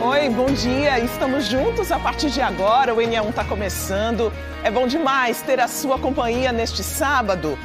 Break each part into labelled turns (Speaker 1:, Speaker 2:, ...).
Speaker 1: Oi, bom dia. Estamos juntos a partir de agora. O NE1 está começando. É bom demais ter a sua companhia neste sábado.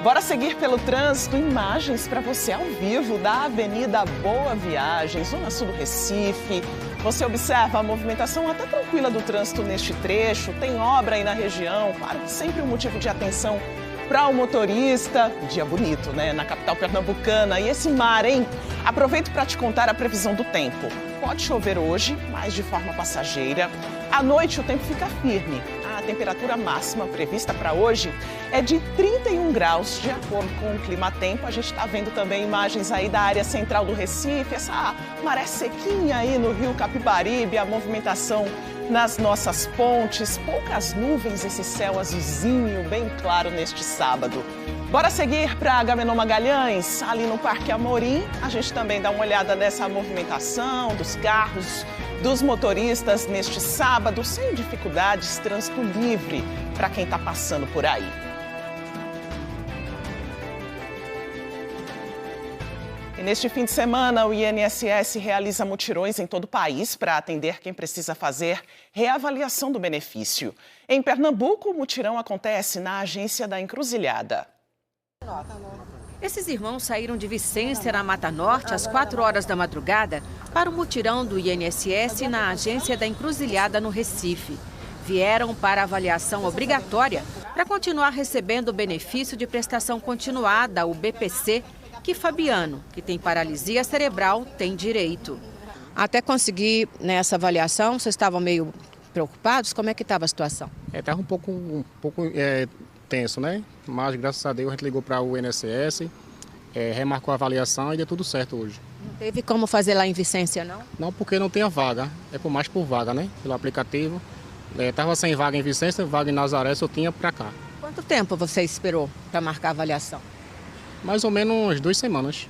Speaker 1: Bora seguir pelo trânsito, imagens para você ao vivo da Avenida Boa Viagem, Zona Sul do Recife. Você observa a movimentação até tranquila do trânsito neste trecho. Tem obra aí na região, claro que sempre um motivo de atenção para o motorista. Dia bonito, né? Na capital pernambucana. E esse mar, hein? Aproveito para te contar a previsão do tempo. Pode chover hoje, mas de forma passageira. À noite o tempo fica firme. A temperatura máxima prevista para hoje é de 31 graus, de acordo com o clima-tempo. A gente está vendo também imagens aí da área central do Recife, essa maré sequinha aí no rio Capibaribe, a movimentação nas nossas pontes, poucas nuvens, esse céu azulzinho bem claro neste sábado. Bora seguir para Agamenon Magalhães, ali no Parque Amorim. A gente também dá uma olhada nessa movimentação dos carros, dos motoristas neste sábado, sem dificuldades, trânsito livre para quem está passando por aí. E neste fim de semana, o INSS realiza mutirões em todo o país para atender quem precisa fazer reavaliação do benefício. Em Pernambuco, o mutirão acontece na agência da Encruzilhada.
Speaker 2: Esses irmãos saíram de Vicência, na Mata Norte, às 4 horas da madrugada, para o mutirão do INSS na agência da Encruzilhada, no Recife. Vieram para avaliação obrigatória para continuar recebendo o benefício de prestação continuada, o BPC, que Fabiano, que tem paralisia cerebral, tem direito. Até conseguir nessa avaliação, vocês estavam meio preocupados? Como é que estava a situação?
Speaker 3: Estava um pouco tenso, né? Mas graças a Deus a gente ligou para o INSS, remarcou a avaliação e deu tudo certo hoje.
Speaker 2: Não teve como fazer lá em Vicência, não?
Speaker 3: Não, porque não tem a vaga, é por vaga, né? Pelo aplicativo. Estava sem vaga em Vicência, vaga em Nazaré, só tinha para cá.
Speaker 2: Quanto tempo você esperou para marcar a avaliação?
Speaker 3: Mais ou menos umas 2 semanas.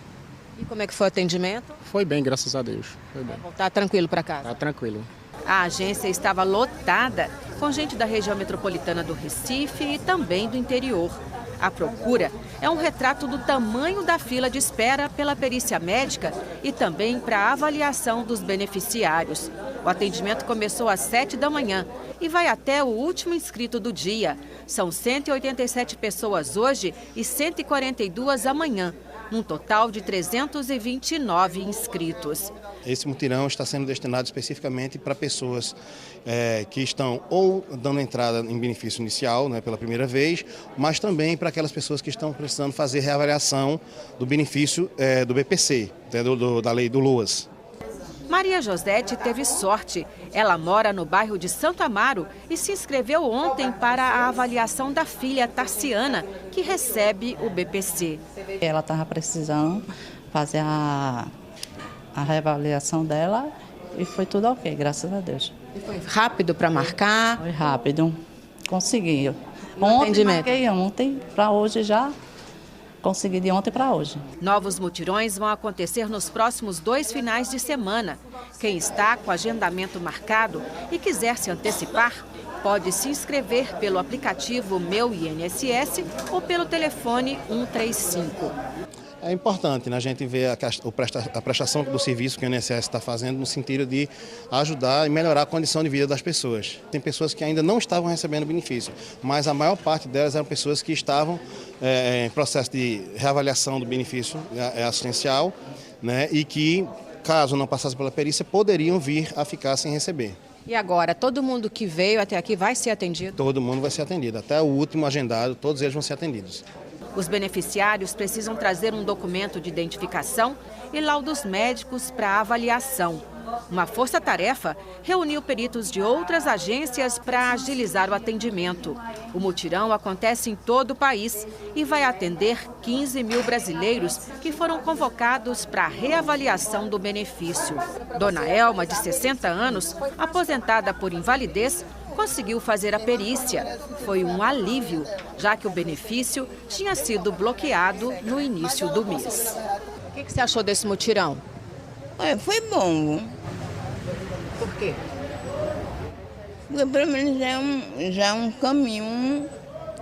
Speaker 2: E como é que foi o atendimento?
Speaker 3: Foi bem, graças a Deus. Foi bem.
Speaker 2: Tá tranquilo para casa?
Speaker 3: Tá tranquilo.
Speaker 2: A agência estava lotada com gente da região metropolitana do Recife e também do interior. A procura é um retrato do tamanho da fila de espera pela perícia médica e também para a avaliação dos beneficiários. O atendimento começou às 7 da manhã e vai até o último inscrito do dia. São 187 pessoas hoje e 142 amanhã, num total de 329 inscritos.
Speaker 4: Esse mutirão está sendo destinado especificamente para pessoas que estão ou dando entrada em benefício inicial, né, pela primeira vez, mas também para aquelas pessoas que estão precisando fazer reavaliação do benefício do BPC, da lei do LOAS.
Speaker 2: Maria Josete teve sorte. Ela mora no bairro de Santo Amaro e se inscreveu ontem para a avaliação da filha Tarciana, que recebe o BPC.
Speaker 5: Ela estava precisando fazer a reavaliação dela e foi tudo ok, graças a Deus.
Speaker 2: E foi rápido para marcar?
Speaker 5: Foi rápido, consegui.
Speaker 2: Ontem
Speaker 5: marquei ontem, para hoje já. Consegui de ontem para hoje.
Speaker 2: Novos mutirões vão acontecer nos próximos 2 finais de semana. Quem está com agendamento marcado e quiser se antecipar, pode se inscrever pelo aplicativo Meu INSS ou pelo telefone 135.
Speaker 4: É importante, né, a gente ver a prestação do serviço que o INSS está fazendo no sentido de ajudar e melhorar a condição de vida das pessoas. Tem pessoas que ainda não estavam recebendo benefício, mas a maior parte delas eram pessoas que estavam em processo de reavaliação do benefício assistencial, né, e que, caso não passasse pela perícia, poderiam vir a ficar sem receber.
Speaker 2: E agora, todo mundo que veio até aqui vai ser atendido?
Speaker 4: Todo mundo vai ser atendido, até o último agendado, todos eles vão ser atendidos.
Speaker 2: Os beneficiários precisam trazer um documento de identificação e laudos médicos para avaliação. Uma força-tarefa reuniu peritos de outras agências para agilizar o atendimento. O mutirão acontece em todo o país e vai atender 15 mil brasileiros que foram convocados para a reavaliação do benefício. Dona Elma, de 60 anos, aposentada por invalidez, conseguiu fazer a perícia. Foi um alívio, já que o benefício tinha sido bloqueado no início do mês. O que você achou desse mutirão?
Speaker 6: Foi bom.
Speaker 2: Por quê?
Speaker 6: Porque pelo menos já é um caminho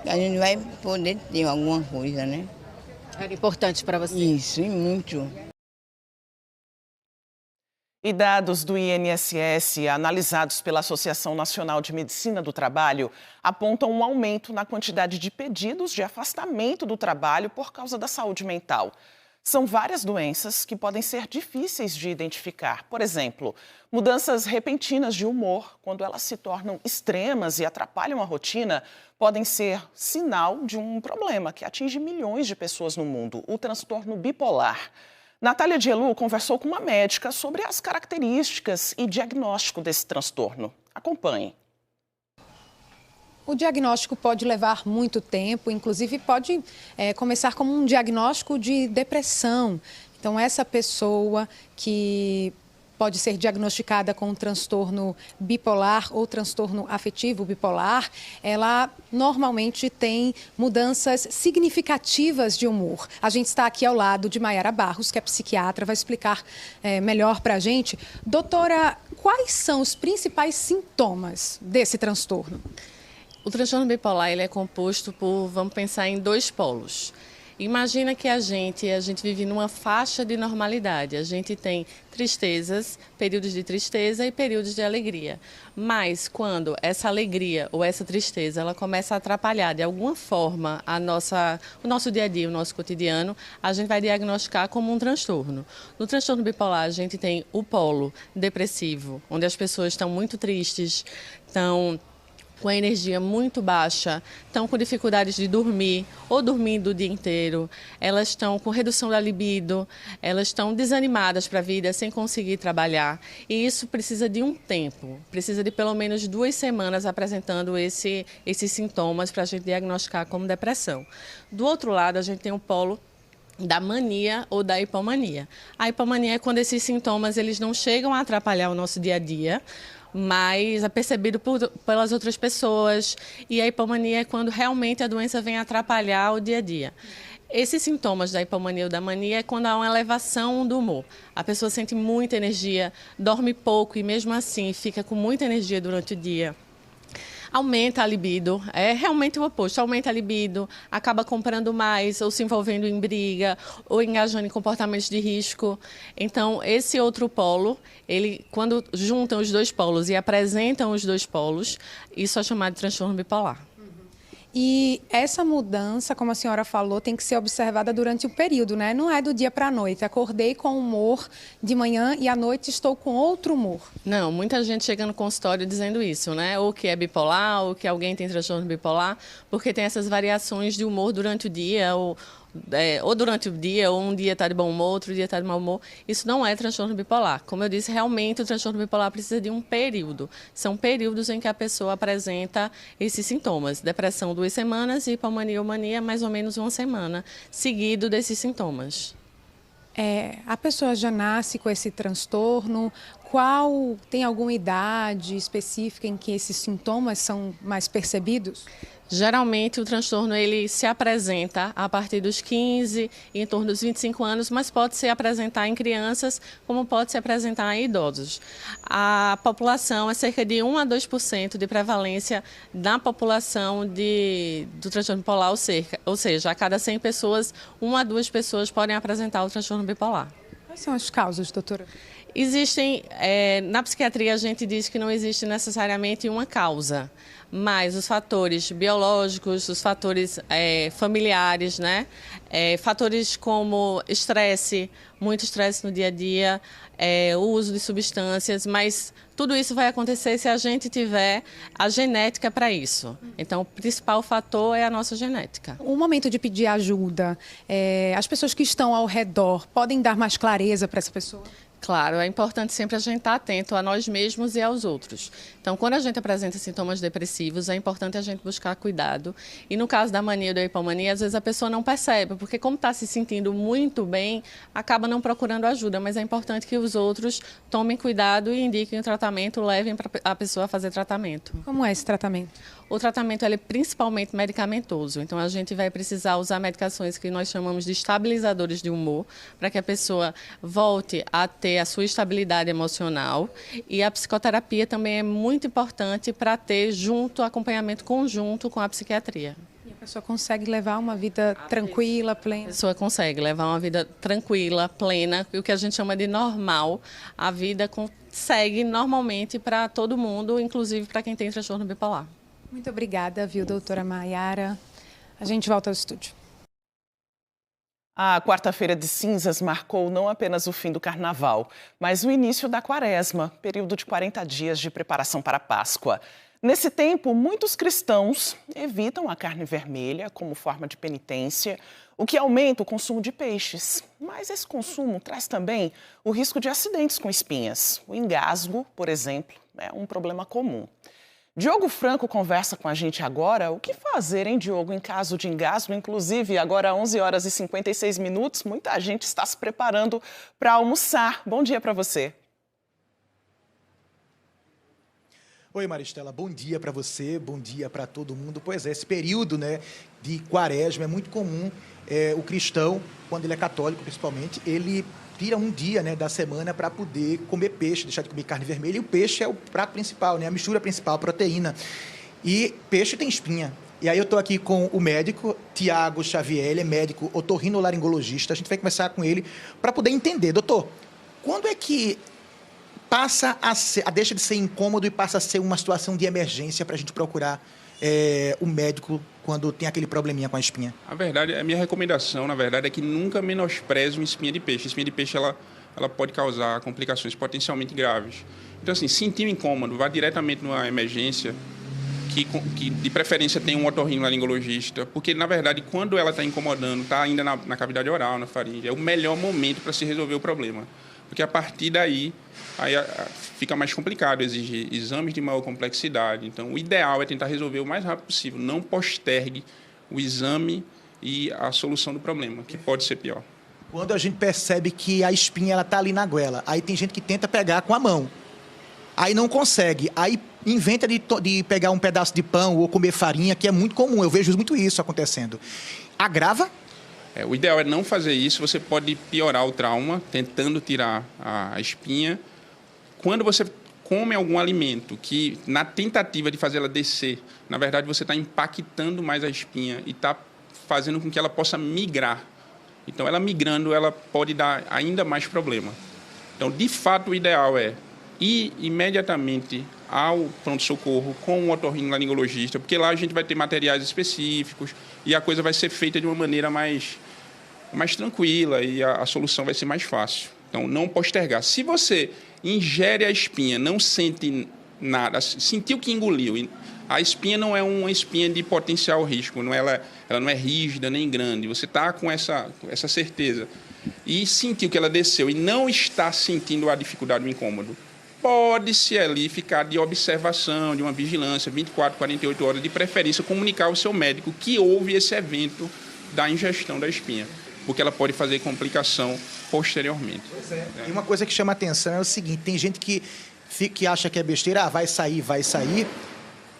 Speaker 6: que a gente vai poder ter alguma coisa, né?
Speaker 2: Era importante para você?
Speaker 6: Isso, e muito.
Speaker 1: E dados do INSS, analisados pela Associação Nacional de Medicina do Trabalho, apontam um aumento na quantidade de pedidos de afastamento do trabalho por causa da saúde mental. São várias doenças que podem ser difíceis de identificar. Por exemplo, mudanças repentinas de humor, quando elas se tornam extremas e atrapalham a rotina, podem ser sinal de um problema que atinge milhões de pessoas no mundo, o transtorno bipolar. Natália Dielu conversou com uma médica sobre as características e diagnóstico desse transtorno. Acompanhe.
Speaker 7: O diagnóstico pode levar muito tempo, inclusive pode começar como um diagnóstico de depressão. Então, essa pessoa que pode ser diagnosticada com um transtorno bipolar ou transtorno afetivo bipolar, ela normalmente tem mudanças significativas de humor. A gente está aqui ao lado de Mayara Barros, que é psiquiatra, vai explicar melhor para a gente. Doutora, quais são os principais sintomas desse transtorno?
Speaker 8: O transtorno bipolar ele é composto por, vamos pensar em dois polos. Imagina que a gente vive numa faixa de normalidade. A gente tem tristezas, períodos de tristeza e períodos de alegria. Mas quando essa alegria ou essa tristeza ela começa a atrapalhar de alguma forma o nosso dia a dia, o nosso cotidiano, a gente vai diagnosticar como um transtorno. No transtorno bipolar a gente tem o polo depressivo, onde as pessoas estão muito tristes, estão com a energia muito baixa, estão com dificuldades de dormir ou dormindo o dia inteiro, elas estão com redução da libido, elas estão desanimadas para a vida, sem conseguir trabalhar. E isso precisa de um tempo, precisa de pelo menos 2 semanas apresentando esses sintomas para a gente diagnosticar como depressão. Do outro lado, a gente tem o polo da mania ou da hipomania. A hipomania é quando esses sintomas eles não chegam a atrapalhar o nosso dia a dia, mas é percebido pelas outras pessoas, e a hipomania é quando realmente a doença vem atrapalhar o dia a dia. Esses sintomas da hipomania ou da mania é quando há uma elevação do humor. A pessoa sente muita energia, dorme pouco e mesmo assim fica com muita energia durante o dia. Aumenta a libido, é realmente o oposto, aumenta a libido, acaba comprando mais ou se envolvendo em briga ou engajando em comportamentos de risco. Então, esse outro polo, quando juntam os dois polos e apresentam os dois polos, isso é chamado de transtorno bipolar.
Speaker 7: E essa mudança, como a senhora falou, tem que ser observada durante o período, né? Não é do dia para a noite. Acordei com humor de manhã e à noite estou com outro humor.
Speaker 8: Não, muita gente chega no consultório dizendo isso, né? Ou que é bipolar, ou que alguém tem transtorno bipolar, porque tem essas variações de humor durante o dia, ou durante o dia, ou um dia está de bom humor, outro dia está de mau humor. Isso não é transtorno bipolar. Como eu disse, realmente o transtorno bipolar precisa de um período. São períodos em que a pessoa apresenta esses sintomas. Depressão 2 semanas e hipomania ou mania mais ou menos 1 semana, seguido desses sintomas.
Speaker 7: A pessoa já nasce com esse transtorno? Tem alguma idade específica em que esses sintomas são mais percebidos?
Speaker 8: Geralmente o transtorno ele se apresenta a partir dos 15 e em torno dos 25 anos, mas pode se apresentar em crianças, como pode se apresentar em idosos. A população é cerca de 1 a 2% de prevalência na população do transtorno bipolar, ou seja, a cada 100 pessoas, 1 a 2 pessoas podem apresentar o transtorno bipolar.
Speaker 7: Quais são as causas, doutora?
Speaker 8: Existem, na psiquiatria a gente diz que não existe necessariamente uma causa, mas os fatores biológicos, os fatores familiares, né? Fatores como estresse, muito estresse no dia a dia, o uso de substâncias, mas tudo isso vai acontecer se a gente tiver a genética para isso. Então, o principal fator é a nossa genética.
Speaker 7: O momento de pedir ajuda, as pessoas que estão ao redor podem dar mais clareza para essa pessoa?
Speaker 8: Claro, é importante sempre a gente estar atento a nós mesmos e aos outros. Então, quando a gente apresenta sintomas depressivos, é importante a gente buscar cuidado. E no caso da mania ou da hipomania, às vezes a pessoa não percebe, porque como está se sentindo muito bem, acaba não procurando ajuda. Mas é importante que os outros tomem cuidado e indiquem o tratamento, levem para a pessoa a fazer tratamento.
Speaker 7: Como é esse tratamento?
Speaker 8: O tratamento é principalmente medicamentoso, então a gente vai precisar usar medicações que nós chamamos de estabilizadores de humor, para que a pessoa volte a ter a sua estabilidade emocional. E a psicoterapia também é muito importante para ter acompanhamento conjunto com a psiquiatria.
Speaker 7: E a pessoa consegue levar uma vida tranquila,
Speaker 8: A
Speaker 7: plena?
Speaker 8: pessoa consegue levar uma vida tranquila, plena, o que a gente chama de normal. A vida segue normalmente para todo mundo, inclusive para quem tem transtorno bipolar.
Speaker 7: Muito obrigada, viu, doutora Maiara? A gente volta ao estúdio.
Speaker 1: A quarta-feira de cinzas marcou não apenas o fim do carnaval, mas o início da quaresma, período de 40 dias de preparação para a Páscoa. Nesse tempo, muitos cristãos evitam a carne vermelha como forma de penitência, o que aumenta o consumo de peixes. Mas esse consumo traz também o risco de acidentes com espinhas. O engasgo, por exemplo, é um problema comum. Diogo Franco conversa com a gente agora. O que fazer, hein, Diogo, em caso de engasgo? Inclusive, agora 11 horas e 56 minutos, muita gente está se preparando para almoçar. Bom dia para você.
Speaker 9: Oi, Maristela, bom dia para você, bom dia para todo mundo. Pois é, esse período, né, de quaresma é muito comum. O cristão, quando ele é católico principalmente, ele tira um dia, né, da semana para poder comer peixe, deixar de comer carne vermelha. E o peixe é o prato principal, né, a mistura principal, a proteína. E peixe tem espinha. E aí eu estou aqui com o médico Tiago Xavier, ele é médico otorrinolaringologista. A gente vai conversar com ele para poder entender. Doutor, quando é que passa deixa de ser incômodo e passa a ser uma situação de emergência para a gente procurar o médico quando tem aquele probleminha com a espinha?
Speaker 10: A verdade, a minha recomendação, na verdade, é que nunca menospreze uma espinha de peixe. A espinha de peixe, ela pode causar complicações potencialmente graves. Então, assim, sentir um incômodo, vá diretamente numa emergência, que de preferência tem um otorrinolaringologista, porque, na verdade, quando ela está incomodando, está ainda na cavidade oral, na faringe, é o melhor momento para se resolver o problema. Porque a partir daí, fica mais complicado, exige exames de maior complexidade. Então, o ideal é tentar resolver o mais rápido possível. Não postergue o exame e a solução do problema, que pode ser pior.
Speaker 9: Quando a gente percebe que a espinha está ali na goela, aí tem gente que tenta pegar com a mão. Aí não consegue. Aí inventa de pegar um pedaço de pão ou comer farinha, que é muito comum. Eu vejo muito isso acontecendo. Agrava?
Speaker 10: O ideal é não fazer isso. Você pode piorar o trauma tentando tirar a espinha. Quando você come algum alimento que, na tentativa de fazer ela descer, na verdade você está impactando mais a espinha e está fazendo com que ela possa migrar. Então, ela migrando, ela pode dar ainda mais problema. Então, de fato, o ideal é ir imediatamente ao pronto-socorro com um otorrinolaringologista, porque lá a gente vai ter materiais específicos e a coisa vai ser feita de uma maneira mais tranquila e a solução vai ser mais fácil. Então, não postergar. Se você ingere a espinha, não sente nada, sentiu que engoliu, a espinha não é uma espinha de potencial risco, ela não é rígida nem grande, você está com essa certeza. E sentiu que ela desceu e não está sentindo a dificuldade, o incômodo, pode-se ali ficar de observação, de uma vigilância, 24, 48 horas, de preferência comunicar ao seu médico que houve esse evento da ingestão da espinha, porque ela pode fazer complicação posteriormente.
Speaker 9: Pois é. E uma coisa que chama a atenção é o seguinte, tem gente que acha que é besteira, vai sair.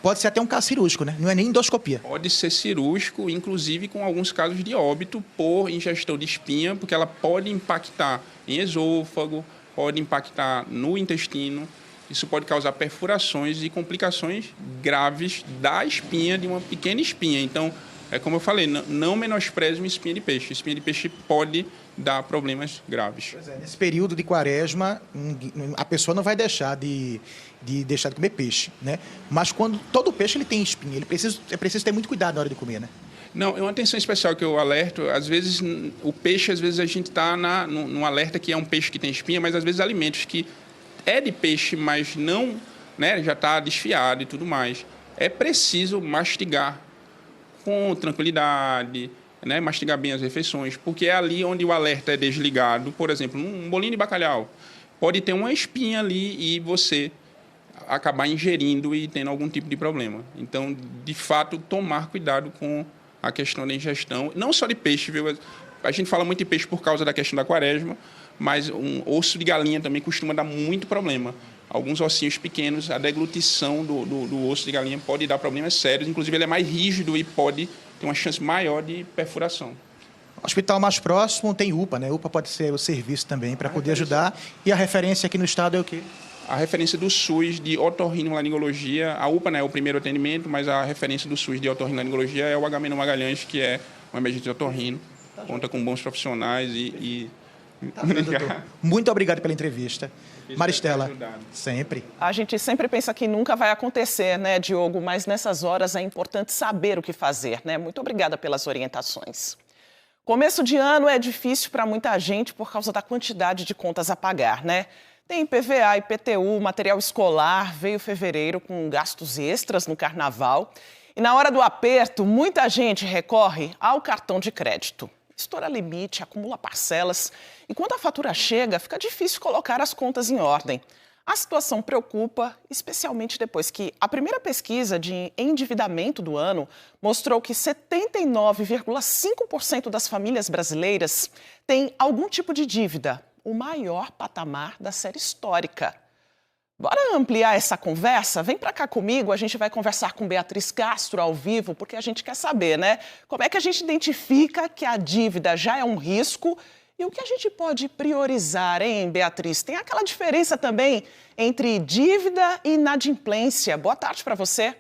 Speaker 9: Pode ser até um caso cirúrgico, né? Não é nem endoscopia.
Speaker 10: Pode ser cirúrgico, inclusive com alguns casos de óbito por ingestão de espinha, porque ela pode impactar em esôfago, pode impactar no intestino. Isso pode causar perfurações e complicações graves da espinha, de uma pequena espinha. Então, como eu falei, não menospreze uma espinha de peixe. Espinha de peixe pode dar problemas graves.
Speaker 9: Pois é, nesse período de quaresma, a pessoa não vai deixar de comer peixe, né? Mas quando todo peixe ele tem espinha, é preciso ter muito cuidado na hora de comer, né?
Speaker 10: Não, é uma atenção especial que eu alerto. Às vezes, o peixe, às vezes a gente está num alerta que é um peixe que tem espinha, mas às vezes alimentos que é de peixe, mas não, né, já está desfiado e tudo mais. É preciso mastigar com tranquilidade, né, mastigar bem as refeições, porque é ali onde o alerta é desligado. Por exemplo, um bolinho de bacalhau pode ter uma espinha ali e você acabar ingerindo e tendo algum tipo de problema. Então, de fato, tomar cuidado com a questão da ingestão, não só de peixe, viu? A gente fala muito de peixe por causa da questão da quaresma, mas um osso de galinha também costuma dar muito problema. Alguns ossinhos pequenos, a deglutição do osso de galinha pode dar problemas sérios, inclusive ele é mais rígido e pode ter uma chance maior de perfuração.
Speaker 9: O hospital mais próximo tem UPA, né? UPA pode ser o serviço também para poder ajudar. E a referência aqui no estado é o quê?
Speaker 10: a referência do SUS de otorrinolaringologia. A UPA, né, é o primeiro atendimento, mas a referência do SUS de otorrinolaringologia é o Agamenon Magalhães, que é uma emergência de otorrino. Conta com bons profissionais e...
Speaker 9: Muito obrigado pela entrevista. Maristela, sempre.
Speaker 1: A gente sempre pensa que nunca vai acontecer, né, Diogo? Mas nessas horas é importante saber o que fazer, né? Muito obrigada pelas orientações. Começo de ano é difícil para muita gente por causa da quantidade de contas a pagar, né? Tem IPVA, IPTU, material escolar, veio fevereiro com gastos extras no carnaval. E na hora do aperto, muita gente recorre ao cartão de crédito. Estoura limite, acumula parcelas e quando a fatura chega, fica difícil colocar as contas em ordem. A situação preocupa, especialmente depois que a primeira pesquisa de endividamento do ano mostrou que 79,5% das famílias brasileiras têm algum tipo de dívida, o maior patamar da série histórica. Bora ampliar essa conversa? Vem para cá comigo, a gente vai conversar com Beatriz Castro ao vivo, porque a gente quer saber, né? Como é que a gente identifica que a dívida já é um risco e o que a gente pode priorizar, hein, Beatriz? Tem aquela diferença também entre dívida e inadimplência. Boa tarde para você.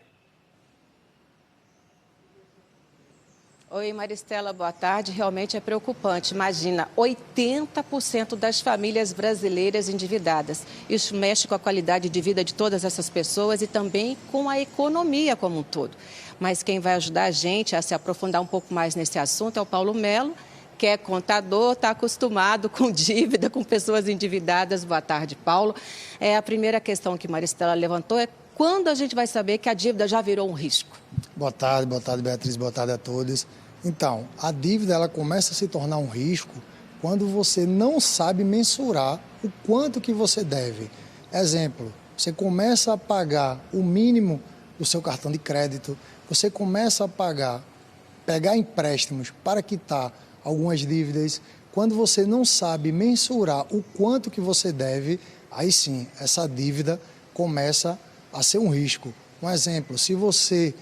Speaker 11: Oi, Maristela, boa tarde. Realmente é preocupante. Imagina, 80% das famílias brasileiras endividadas. Isso mexe com a qualidade de vida de todas essas pessoas e também com a economia como um todo. Mas quem vai ajudar a gente a se aprofundar um pouco mais nesse assunto é o Paulo Melo, que é contador, está acostumado com dívida, com pessoas endividadas. Boa tarde, Paulo. A primeira questão que Maristela levantou é quando a gente vai saber que a dívida já virou um risco?
Speaker 12: Boa tarde, Beatriz, boa tarde a todos. Então, a dívida ela começa a se tornar um risco quando você não sabe mensurar o quanto que você deve. Exemplo, você começa a pagar o mínimo do seu cartão de crédito, você começa a pegar empréstimos para quitar algumas dívidas. Quando você não sabe mensurar o quanto que você deve, aí sim, essa dívida começa a ser um risco. Um exemplo, se você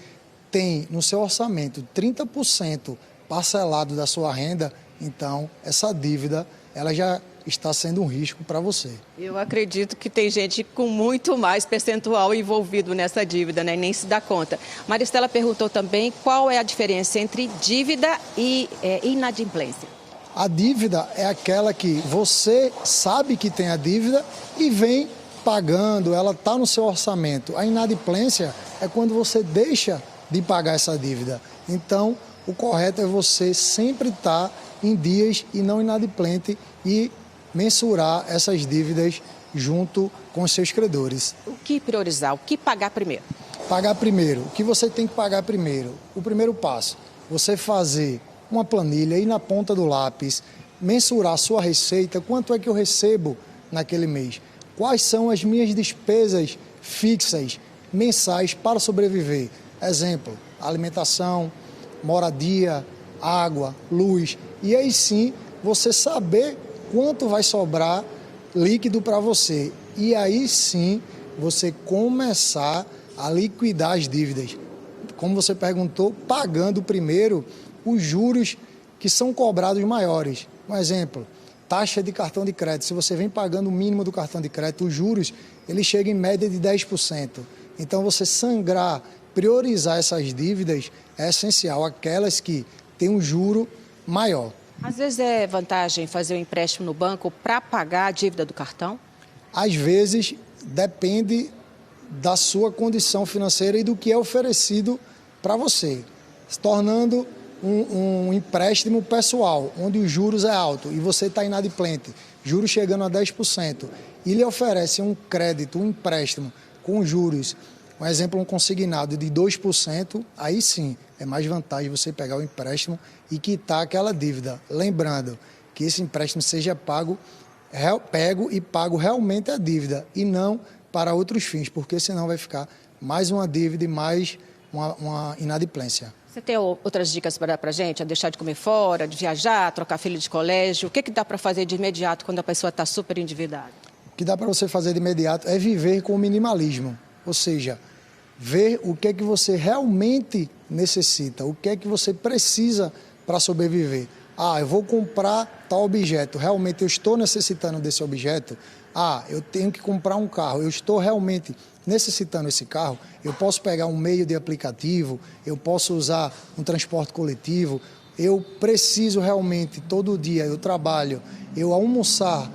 Speaker 12: tem no seu orçamento 30% parcelado da sua renda, então essa dívida ela já está sendo um risco para você.
Speaker 11: Eu acredito que tem gente com muito mais percentual envolvido nessa dívida, né? Nem se dá conta. Maristela perguntou também qual é a diferença entre dívida e inadimplência.
Speaker 12: A dívida é aquela que você sabe que tem a dívida e vem pagando, ela está no seu orçamento. A inadimplência é quando você deixa de pagar essa dívida. Então, o correto é você sempre estar em dias e não inadimplente e mensurar essas dívidas junto com os seus credores.
Speaker 11: O que priorizar? O que pagar primeiro?
Speaker 12: Pagar primeiro. O que você tem que pagar primeiro? O primeiro passo, você fazer uma planilha, ir na ponta do lápis, mensurar a sua receita, quanto é que eu recebo naquele mês. Quais são as minhas despesas fixas, mensais para sobreviver? Exemplo, alimentação, moradia, água, luz. E aí sim, você saber quanto vai sobrar líquido para você. E aí sim, você começar a liquidar as dívidas. Como você perguntou, pagando primeiro os juros que são cobrados maiores. Um exemplo, taxa de cartão de crédito. Se você vem pagando o mínimo do cartão de crédito, os juros, ele chega em média de 10%. Então, você sangrar, priorizar essas dívidas é essencial, aquelas que têm um juro maior.
Speaker 11: Às vezes é vantagem fazer um empréstimo no banco para pagar a dívida do cartão?
Speaker 12: Às vezes, depende da sua condição financeira e do que é oferecido para você, se tornando um empréstimo pessoal, onde os juros é alto e você está inadimplente, juros chegando a 10%, e lhe oferece um crédito, um empréstimo com juros, um exemplo, um consignado de 2%, aí sim é mais vantagem você pegar o empréstimo e quitar aquela dívida. Lembrando que esse empréstimo seja pego e pago realmente a dívida e não para outros fins, porque senão vai ficar mais uma dívida e mais uma inadimplência.
Speaker 11: Você tem outras dicas para a gente? A deixar de comer fora, de viajar, trocar filho de colégio? O que dá para fazer de imediato quando a pessoa está super endividada?
Speaker 12: O que dá para você fazer de imediato é viver com o minimalismo. Ou seja, ver o que você realmente necessita, o que você precisa para sobreviver. Eu vou comprar tal objeto, realmente eu estou necessitando desse objeto? Eu tenho que comprar um carro, eu estou realmente necessitando desse carro? Eu posso pegar um meio de aplicativo, eu posso usar um transporte coletivo, eu preciso realmente, todo dia eu trabalho, eu almoçar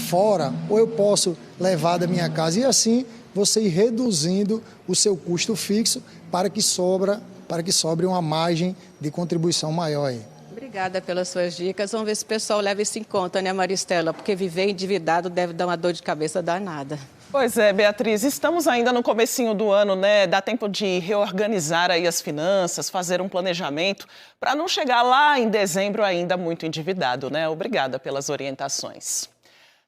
Speaker 12: fora, ou eu posso levar da minha casa, e assim você ir reduzindo o seu custo fixo para que sobre uma margem de contribuição maior aí.
Speaker 11: Obrigada pelas suas dicas. Vamos ver se o pessoal leva isso em conta, né, Maristela? Porque viver endividado deve dar uma dor de cabeça danada.
Speaker 1: Pois é, Beatriz, estamos ainda no comecinho do ano, né? Dá tempo de reorganizar aí as finanças, fazer um planejamento para não chegar lá em dezembro ainda muito endividado, né? Obrigada pelas orientações.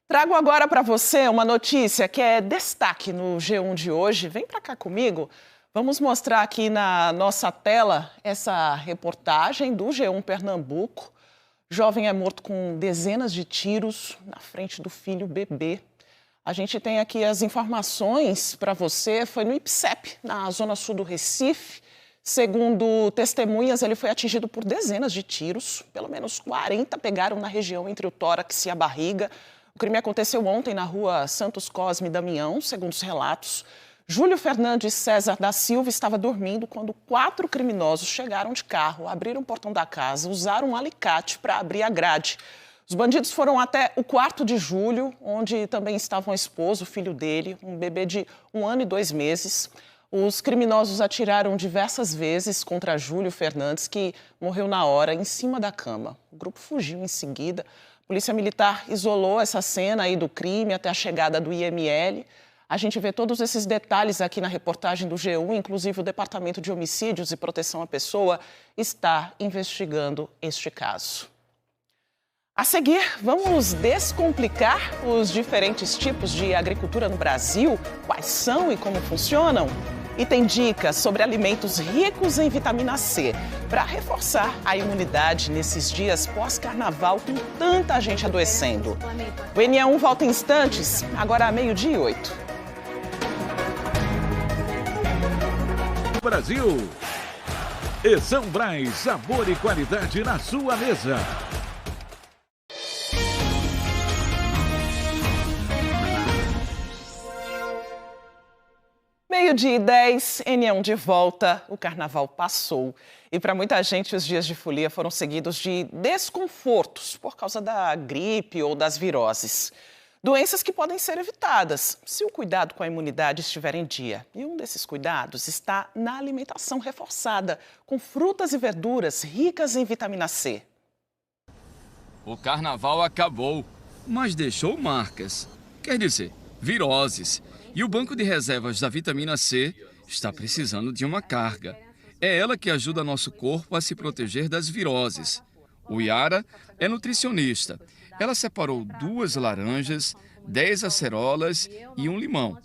Speaker 1: Trago agora para você uma notícia que é destaque no G1 de hoje. Vem para cá comigo. Vamos mostrar aqui na nossa tela essa reportagem do G1 Pernambuco. Jovem é morto com dezenas de tiros na frente do filho bebê. A gente tem aqui as informações para você. Foi no IPSEP, na zona sul do Recife. Segundo testemunhas, ele foi atingido por dezenas de tiros. Pelo menos 40 pegaram na região entre o tórax e a barriga. O crime aconteceu ontem na rua Santos Cosme Damião, segundo os relatos. Júlio Fernandes César da Silva estava dormindo quando 4 criminosos chegaram de carro, abriram o portão da casa, usaram um alicate para abrir a grade. Os bandidos foram até o quarto de Júlio, onde também estavam a esposa, o filho dele, um bebê de 1 ano e 2 meses. Os criminosos atiraram diversas vezes contra Júlio Fernandes, que morreu na hora, em cima da cama. O grupo fugiu em seguida. A Polícia Militar isolou essa cena aí do crime até a chegada do IML. A gente vê todos esses detalhes aqui na reportagem do G1, inclusive o Departamento de Homicídios e Proteção à Pessoa está investigando este caso. A seguir, vamos descomplicar os diferentes tipos de agricultura no Brasil, quais são e como funcionam. E tem dicas sobre alimentos ricos em vitamina C, para reforçar a imunidade nesses dias pós-carnaval com tanta gente adoecendo. O NE1 volta em instantes, agora 12:08.
Speaker 13: Brasil. E São Brás, sabor e qualidade na sua mesa.
Speaker 1: 12:10, NE1 de volta, o carnaval passou. E para muita gente os dias de folia foram seguidos de desconfortos por causa da gripe ou das viroses. Doenças que podem ser evitadas se o cuidado com a imunidade estiver em dia. E um desses cuidados está na alimentação reforçada, com frutas e verduras ricas em vitamina C.
Speaker 14: O carnaval acabou, mas deixou marcas. Quer dizer, viroses. E o banco de reservas da vitamina C está precisando de uma carga. É ela que ajuda nosso corpo a se proteger das viroses. O Yara é nutricionista. Ela separou 2 laranjas, 10 acerolas e 1 limão.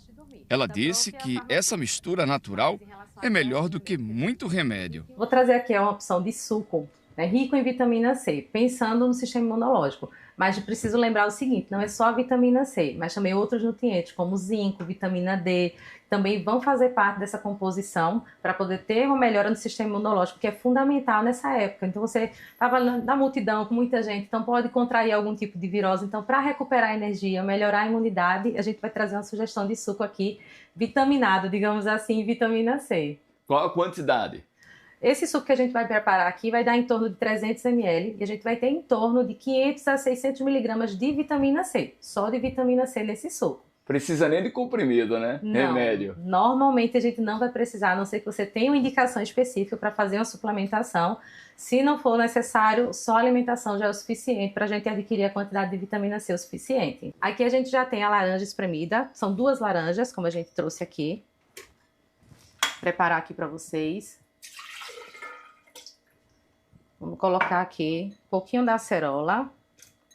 Speaker 14: Ela disse que essa mistura natural é melhor do que muito remédio.
Speaker 15: Vou trazer aqui uma opção de suco, rico em vitamina C, pensando no sistema imunológico. Mas preciso lembrar o seguinte, não é só a vitamina C, mas também outros nutrientes, como zinco, vitamina D, também vão fazer parte dessa composição para poder ter uma melhora no sistema imunológico, que é fundamental nessa época. Então você estava na multidão com muita gente, então pode contrair algum tipo de virose. Então, para recuperar a energia, melhorar a imunidade, a gente vai trazer uma sugestão de suco aqui, vitaminado, digamos assim, vitamina C.
Speaker 14: Qual a quantidade?
Speaker 15: Esse suco que a gente vai preparar aqui vai dar em torno de 300 ml e a gente vai ter em torno de 500 a 600 miligramas de vitamina C, só de vitamina C nesse suco.
Speaker 14: Precisa nem de comprimido, né?
Speaker 15: Não,
Speaker 14: remédio.
Speaker 15: Normalmente a gente não vai precisar, a não ser que você tenha uma indicação específica para fazer uma suplementação. Se não for necessário, só a alimentação já é o suficiente para a gente adquirir a quantidade de vitamina C o suficiente. Aqui a gente já tem a laranja espremida, são 2 laranjas, como a gente trouxe aqui. Vou preparar aqui para vocês. Vamos colocar aqui um pouquinho da acerola,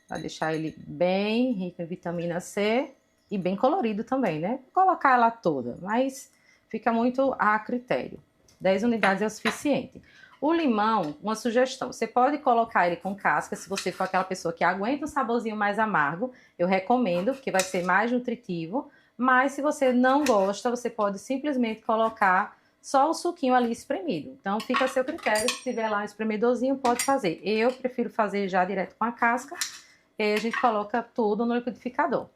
Speaker 15: para deixar ele bem rico em vitamina C e bem colorido também, né? Vou colocar ela toda, mas fica muito a critério. 10 unidades é o suficiente. O limão, uma sugestão, você pode colocar ele com casca, se você for aquela pessoa que aguenta um saborzinho mais amargo, eu recomendo, porque vai ser mais nutritivo, mas se você não gosta, você pode simplesmente colocar só o suquinho ali espremido. Então, fica a seu critério. Se tiver lá um espremedorzinho, pode fazer. Eu prefiro fazer já direto com a casca. E aí a gente coloca tudo no liquidificador.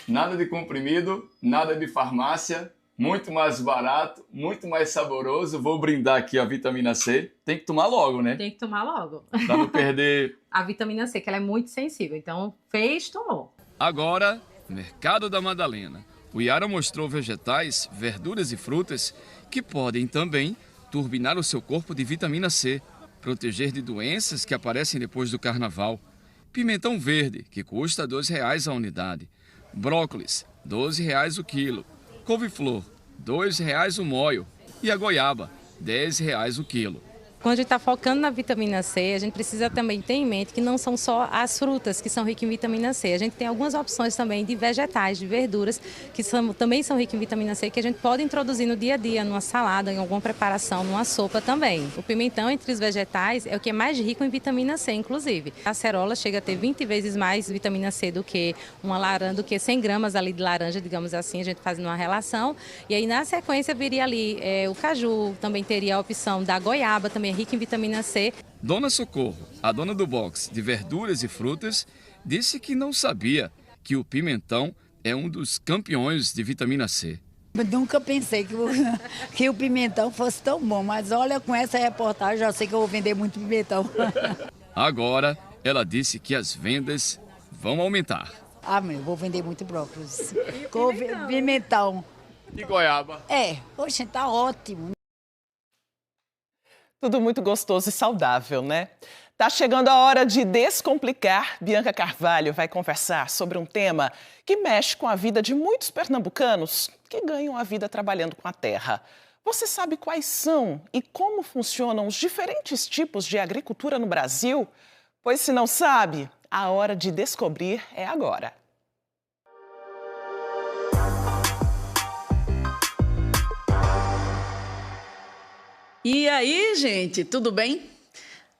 Speaker 14: Nada de comprimido, nada de farmácia, muito mais barato, muito mais saboroso. Vou brindar aqui a vitamina C. Tem que tomar logo, né?
Speaker 15: Tem que tomar logo.
Speaker 14: Pra não perder.
Speaker 15: A vitamina C, que ela é muito sensível. Então, fez, tomou.
Speaker 14: Agora, Mercado da Madalena. O Yara mostrou vegetais, verduras e frutas que podem também turbinar o seu corpo de vitamina C, proteger de doenças que aparecem depois do carnaval. Pimentão verde, que custa R$ 2,00 a unidade. Brócolis, R$ 12,00 o quilo. Couve-flor, R$ 2,00 o moio. E a goiaba, R$ 10,00 o quilo.
Speaker 15: Quando a gente está focando na vitamina C, a gente precisa também ter em mente que não são só as frutas que são ricas em vitamina C. A gente tem algumas opções também de vegetais, de verduras, que também são ricas em vitamina C, que a gente pode introduzir no dia a dia, numa salada, em alguma preparação, numa sopa também. O pimentão, entre os vegetais, é o que é mais rico em vitamina C, inclusive. A acerola chega a ter 20 vezes mais vitamina C do que uma laranja, do que 100 gramas ali de laranja, digamos assim, a gente fazendo uma relação. E aí, na sequência, viria ali o caju, também teria a opção da goiaba, também rica em vitamina C.
Speaker 14: Dona Socorro, a dona do box de verduras e frutas, disse que não sabia que o pimentão é um dos campeões de vitamina C.
Speaker 16: Eu nunca pensei que o pimentão fosse tão bom, mas olha, com essa reportagem já sei que eu vou vender muito pimentão.
Speaker 14: Agora, ela disse que as vendas vão aumentar.
Speaker 16: Eu vou vender muito brócolis. Pimentão.
Speaker 14: E goiaba?
Speaker 16: Poxa, tá ótimo.
Speaker 1: Tudo muito gostoso e saudável, né? Tá chegando a hora de descomplicar. Bianca Carvalho vai conversar sobre um tema que mexe com a vida de muitos pernambucanos que ganham a vida trabalhando com a terra. Você sabe quais são e como funcionam os diferentes tipos de agricultura no Brasil? Pois se não sabe, a hora de descobrir é agora.
Speaker 17: E aí, gente, tudo bem?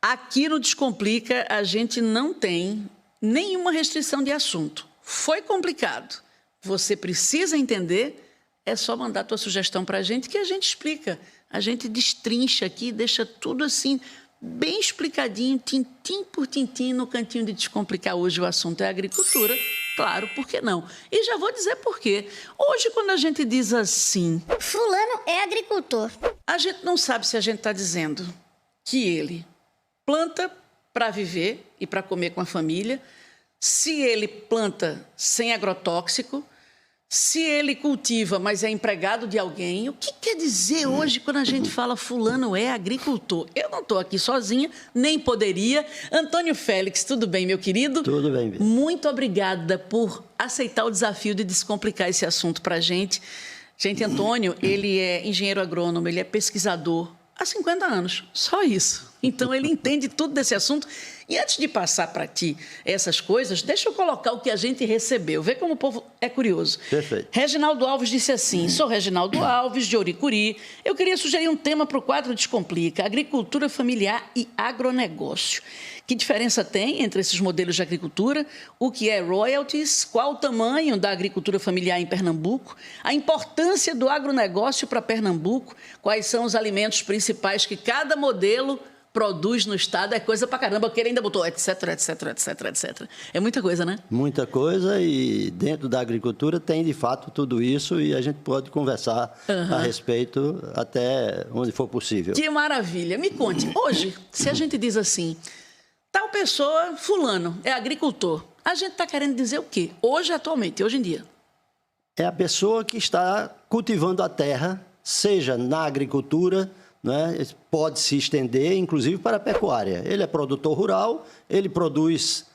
Speaker 17: Aqui no Descomplica a gente não tem nenhuma restrição de assunto. Foi complicado. Você precisa entender, é só mandar a tua sugestão para a gente que a gente explica. A gente destrincha aqui, deixa tudo assim, bem explicadinho, tintim por tintim, no cantinho de Descomplicar. Hoje o assunto é agricultura. Claro, por que não? E já vou dizer por quê. Hoje, quando a gente diz assim...
Speaker 18: Fulano é agricultor.
Speaker 17: A gente não sabe se a gente está dizendo que ele planta para viver e para comer com a família, se ele planta sem agrotóxico, se ele cultiva, mas é empregado de alguém. O que quer dizer hoje quando a gente fala fulano é agricultor? Eu não estou aqui sozinha, nem poderia. Antônio Félix, tudo bem, meu querido?
Speaker 19: Tudo bem, Bia.
Speaker 17: Muito obrigada por aceitar o desafio de descomplicar esse assunto para a gente. Gente, Antônio, ele é engenheiro agrônomo, ele é pesquisador há 50 anos, só isso. Então, ele entende tudo desse assunto. E antes de passar para ti essas coisas, deixa eu colocar o que a gente recebeu. Vê como o povo é curioso.
Speaker 19: Perfeito.
Speaker 17: Reginaldo Alves disse assim, sou Reginaldo Alves, de Oricuri. Eu queria sugerir um tema para o quadro Descomplica, agricultura familiar e agronegócio. Que diferença tem entre esses modelos de agricultura? O que é royalties? Qual o tamanho da agricultura familiar em Pernambuco? A importância do agronegócio para Pernambuco? Quais são os alimentos principais que cada modelo produz no estado? É coisa pra caramba, porque ele ainda botou etc, etc, etc, etc. É muita coisa, né?
Speaker 19: Muita coisa, e dentro da agricultura tem, de fato, tudo isso, e a gente pode conversar a respeito até onde for possível.
Speaker 17: Que maravilha! Me conte, hoje, se a gente diz assim, tal pessoa, fulano, é agricultor, a gente está querendo dizer o quê? Hoje, atualmente, hoje em dia?
Speaker 19: É a pessoa que está cultivando a terra, seja na agricultura, né, pode se estender, inclusive, para a pecuária. Ele é produtor rural, ele produz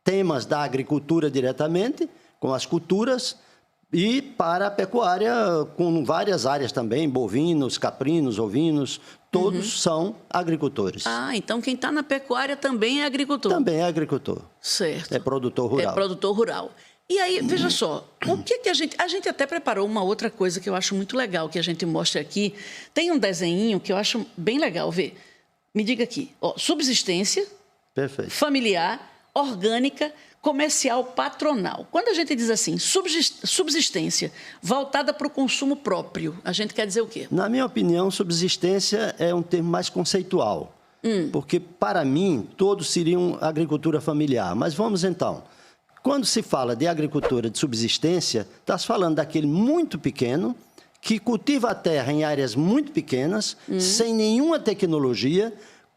Speaker 19: temas da agricultura diretamente, com as culturas, e para a pecuária, com várias áreas também, bovinos, caprinos, ovinos, todos são agricultores.
Speaker 17: Ah, então quem está na pecuária também é agricultor.
Speaker 19: Também é agricultor.
Speaker 17: Certo.
Speaker 19: É produtor rural.
Speaker 17: É produtor rural. E aí, veja só, o que a gente... A gente até preparou uma outra coisa que eu acho muito legal, que a gente mostra aqui. Tem um desenhinho que eu acho bem legal ver. Me diga aqui, ó, subsistência,
Speaker 19: perfeito,
Speaker 17: familiar, orgânica, comercial, patronal. Quando a gente diz assim, subsistência voltada para o consumo próprio, a gente quer dizer o quê?
Speaker 19: Na minha opinião, subsistência é um termo mais conceitual. Porque, para mim, todos seriam agricultura familiar. Mas vamos então. Quando se fala de agricultura de subsistência, está se falando daquele muito pequeno, que cultiva a terra em áreas muito pequenas, sem nenhuma tecnologia,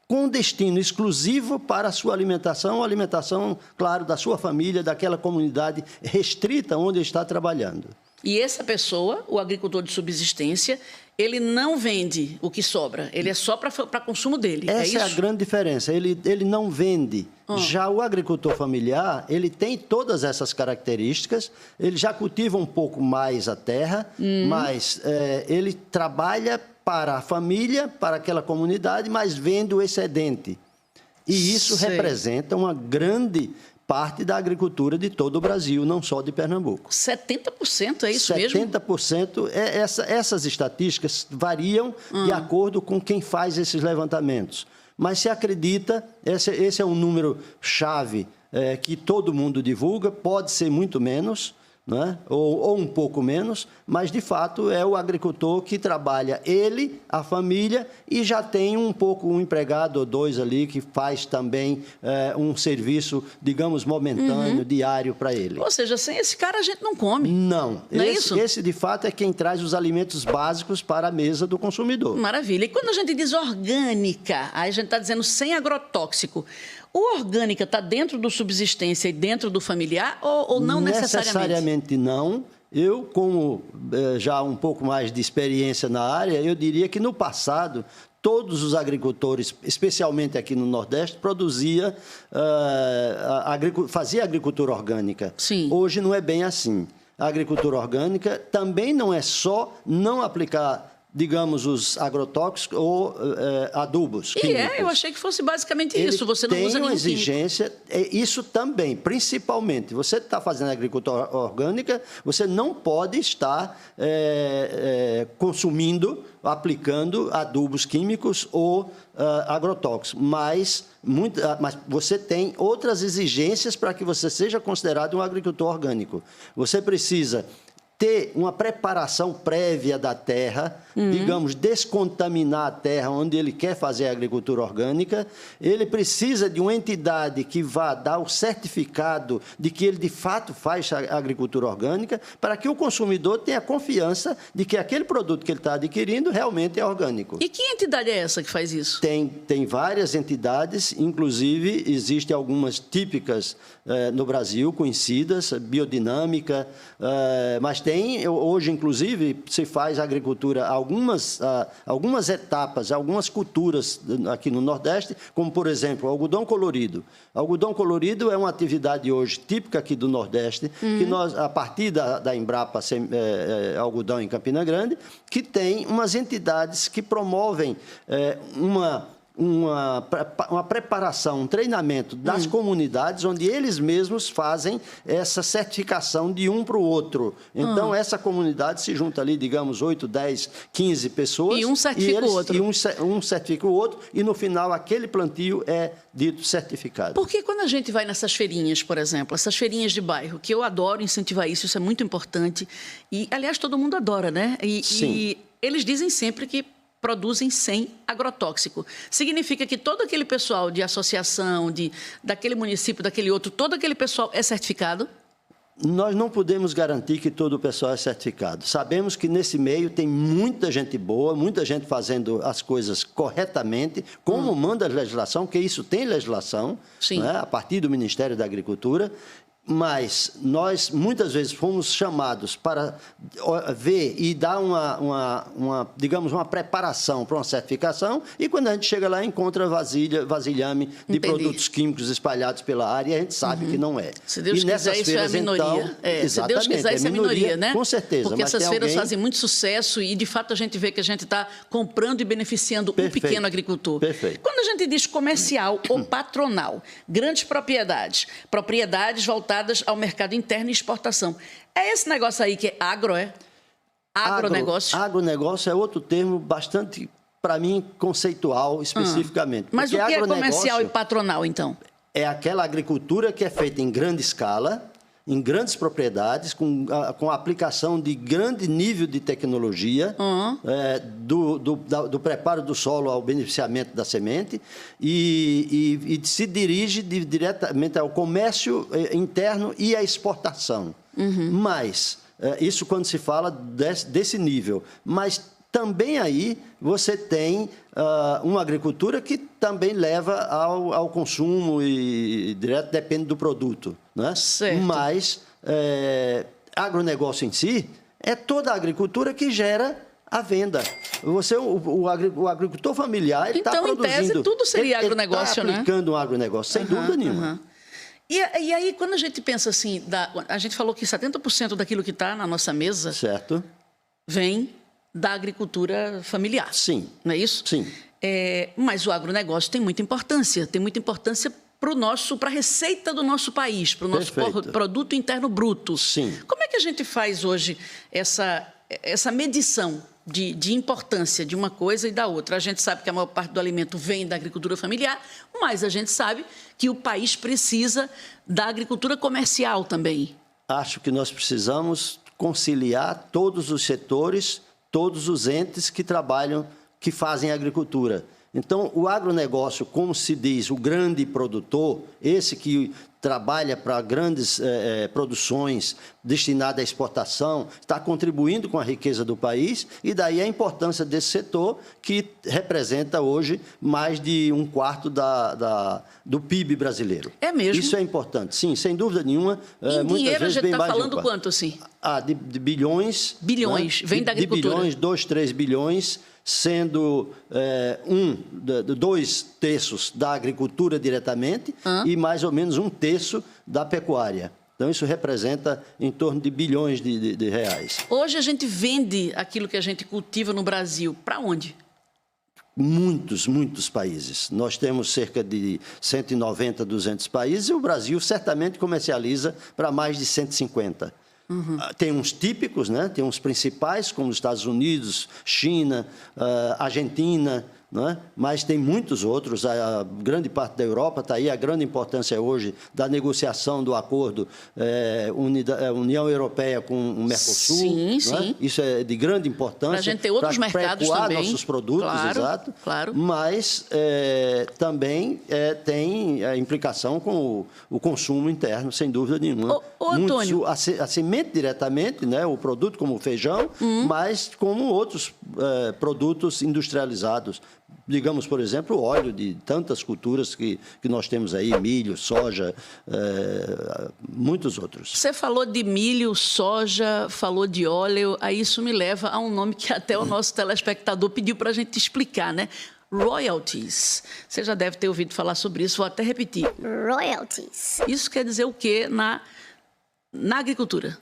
Speaker 19: com destino exclusivo para a sua alimentação, claro, da sua família, daquela comunidade restrita onde ele está trabalhando.
Speaker 17: E essa pessoa, o agricultor de subsistência, ele não vende o que sobra, ele é só para consumo dele.
Speaker 19: Essa é a grande diferença, ele não vende. Já o agricultor familiar, ele tem todas essas características, ele já cultiva um pouco mais a terra, mas ele trabalha para a família, para aquela comunidade, mas vende o excedente. E isso representa uma grande parte da agricultura de todo o Brasil, não só de Pernambuco. 70%, é isso mesmo? 70%. Essas estatísticas variam de acordo com quem faz esses levantamentos. Mas se acredita, esse é um número chave que todo mundo divulga, pode ser muito menos, né? ou um pouco menos, mas de fato é o agricultor que trabalha ele, a família, e já tem um empregado ou dois ali que faz também um serviço, digamos, momentâneo, diário para ele.
Speaker 17: Ou seja, sem esse cara a gente não come.
Speaker 19: Não.
Speaker 17: Não é isso?
Speaker 19: Esse, de fato, é quem traz os alimentos básicos para a mesa do consumidor.
Speaker 17: Maravilha. E quando a gente diz orgânica, aí a gente está dizendo sem agrotóxico. O orgânica está dentro do subsistência e dentro do familiar ou não necessariamente?
Speaker 19: Necessariamente não. Eu, como já um pouco mais de experiência na área, eu diria que no passado todos os agricultores, especialmente aqui no Nordeste, fazia agricultura orgânica.
Speaker 17: Sim.
Speaker 19: Hoje não é bem assim. A agricultura orgânica também não é só não aplicar, digamos, os agrotóxicos ou adubos químicos.
Speaker 17: Eu achei que fosse basicamente isso, você não usa nenhum
Speaker 19: tem uma exigência, isso também, principalmente, você está fazendo agricultura orgânica, você não pode estar consumindo, aplicando adubos químicos ou agrotóxicos, mas você tem outras exigências para que você seja considerado um agricultor orgânico. Você precisa ter uma preparação prévia da terra, digamos, descontaminar a terra onde ele quer fazer a agricultura orgânica. Ele precisa de uma entidade que vá dar o certificado de que ele, de fato, faz a agricultura orgânica, para que o consumidor tenha confiança de que aquele produto que ele está adquirindo realmente é orgânico.
Speaker 17: E que entidade é essa que faz isso?
Speaker 19: Tem várias entidades, inclusive existem algumas típicas no Brasil, conhecidas, biodinâmica, mas hoje, inclusive, se faz agricultura, algumas etapas, algumas culturas aqui no Nordeste, como, por exemplo, o algodão colorido. O algodão colorido é uma atividade hoje típica aqui do Nordeste, que nós, a partir da Embrapa Algodão em Campina Grande, que tem umas entidades que promovem uma preparação, um treinamento das comunidades, onde eles mesmos fazem essa certificação de um para o outro. Então, essa comunidade se junta ali, digamos, 8, 10, 15 pessoas.
Speaker 17: E um certifica o outro.
Speaker 19: E um certifica o outro, e no final aquele plantio é dito certificado.
Speaker 17: Porque quando a gente vai nessas feirinhas, por exemplo, essas feirinhas de bairro, que eu adoro incentivar isso é muito importante, e, aliás, todo mundo adora, né? E eles dizem sempre que produzem sem agrotóxico. Significa que todo aquele pessoal de associação, daquele município, daquele outro, todo aquele pessoal é certificado?
Speaker 19: Nós não podemos garantir que todo o pessoal é certificado. Sabemos que nesse meio tem muita gente boa, muita gente fazendo as coisas corretamente, como manda a legislação, porque isso tem legislação, né, a partir do Ministério da Agricultura. Mas nós, muitas vezes, fomos chamados para ver e dar digamos, uma preparação para uma certificação, e quando a gente chega lá, encontra vasilhame de produtos químicos espalhados pela área, e a gente sabe que não é.
Speaker 17: Se Deus quiser, isso é a minoria. Se Deus quiser, isso é a minoria, né?
Speaker 19: Com certeza.
Speaker 17: Porque essas feiras fazem muito sucesso e, de fato, a gente vê que a gente está comprando e beneficiando um pequeno agricultor.
Speaker 19: Perfeito.
Speaker 17: Quando a gente diz comercial ou patronal, grandes propriedades voltadas ao mercado interno e exportação. É esse negócio aí que é agronegócio?
Speaker 19: Agronegócio é outro termo bastante, para mim, conceitual especificamente.
Speaker 17: Mas o que é comercial e patronal, então?
Speaker 19: é aquela agricultura que é feita em grande escala, em grandes propriedades, com a aplicação de grande nível de tecnologia, do preparo do solo ao beneficiamento da semente, e se dirige diretamente ao comércio interno e à exportação. Mas, isso quando se fala desse nível. Mas também aí você tem uma agricultura que também leva ao consumo e direto depende do produto, né? Mas agronegócio em si é toda a agricultura que gera a venda. O agricultor familiar está produzindo.
Speaker 17: Então, em tese, tudo seria agronegócio,
Speaker 19: né? Está aplicando um agronegócio, sem dúvida nenhuma.
Speaker 17: E aí, quando a gente pensa assim, a gente falou que 70% daquilo que está na nossa mesa vem da agricultura familiar.
Speaker 19: Sim.
Speaker 17: Não é isso?
Speaker 19: Sim.
Speaker 17: Mas o agronegócio tem muita importância para a receita do nosso país, para o nosso produto interno bruto.
Speaker 19: Sim.
Speaker 17: Como é que a gente faz hoje essa medição de importância de uma coisa e da outra? A gente sabe que a maior parte do alimento vem da agricultura familiar, mas a gente sabe que o país precisa da agricultura comercial também.
Speaker 19: Acho que nós precisamos conciliar todos os setores, todos os entes que trabalham, que fazem agricultura. Então, o agronegócio, como se diz, o grande produtor, esse que trabalha para grandes produções destinadas à exportação, está contribuindo com a riqueza do país, e daí a importância desse setor, que representa hoje mais de 1/4 do PIB brasileiro.
Speaker 17: É mesmo?
Speaker 19: Isso é importante, sim, sem dúvida nenhuma.
Speaker 17: Em dinheiro, a gente está falando quanto, assim?
Speaker 19: De bilhões.
Speaker 17: Bilhões, né? Vem da agricultura.
Speaker 19: De bilhões, 2, 3 bilhões, sendo 2/3 da agricultura diretamente e mais ou menos 1/3 da pecuária. Então, isso representa em torno de bilhões de reais.
Speaker 17: Hoje, a gente vende aquilo que a gente cultiva no Brasil para onde?
Speaker 19: Muitos países. Nós temos cerca de 190, 200 países e o Brasil certamente comercializa para mais de 150. Tem uns típicos, né? Tem uns principais, como os Estados Unidos, China, Argentina, né? Mas tem muitos outros. A grande parte da Europa está aí. A grande importância hoje da negociação do acordo União Europeia com o Mercosul.
Speaker 17: Sim,
Speaker 19: né?
Speaker 17: sim.
Speaker 19: Isso é de grande importância.
Speaker 17: Para a gente ter outros mercados também.
Speaker 19: Nossos produtos,
Speaker 17: claro, claro.
Speaker 19: Mas também tem a implicação com o consumo interno, sem dúvida nenhuma.
Speaker 17: Antônio.
Speaker 19: A semente diretamente, né? O produto como o feijão, mas como outros produtos industrializados. Digamos, por exemplo, o óleo de tantas culturas que nós temos aí, milho, soja, muitos outros.
Speaker 17: Você falou de milho, soja, falou de óleo, aí isso me leva a um nome que até o nosso telespectador pediu para a gente explicar, né? Royalties. Você já deve ter ouvido falar sobre isso, vou até repetir.
Speaker 18: Royalties.
Speaker 17: Isso quer dizer o quê na agricultura?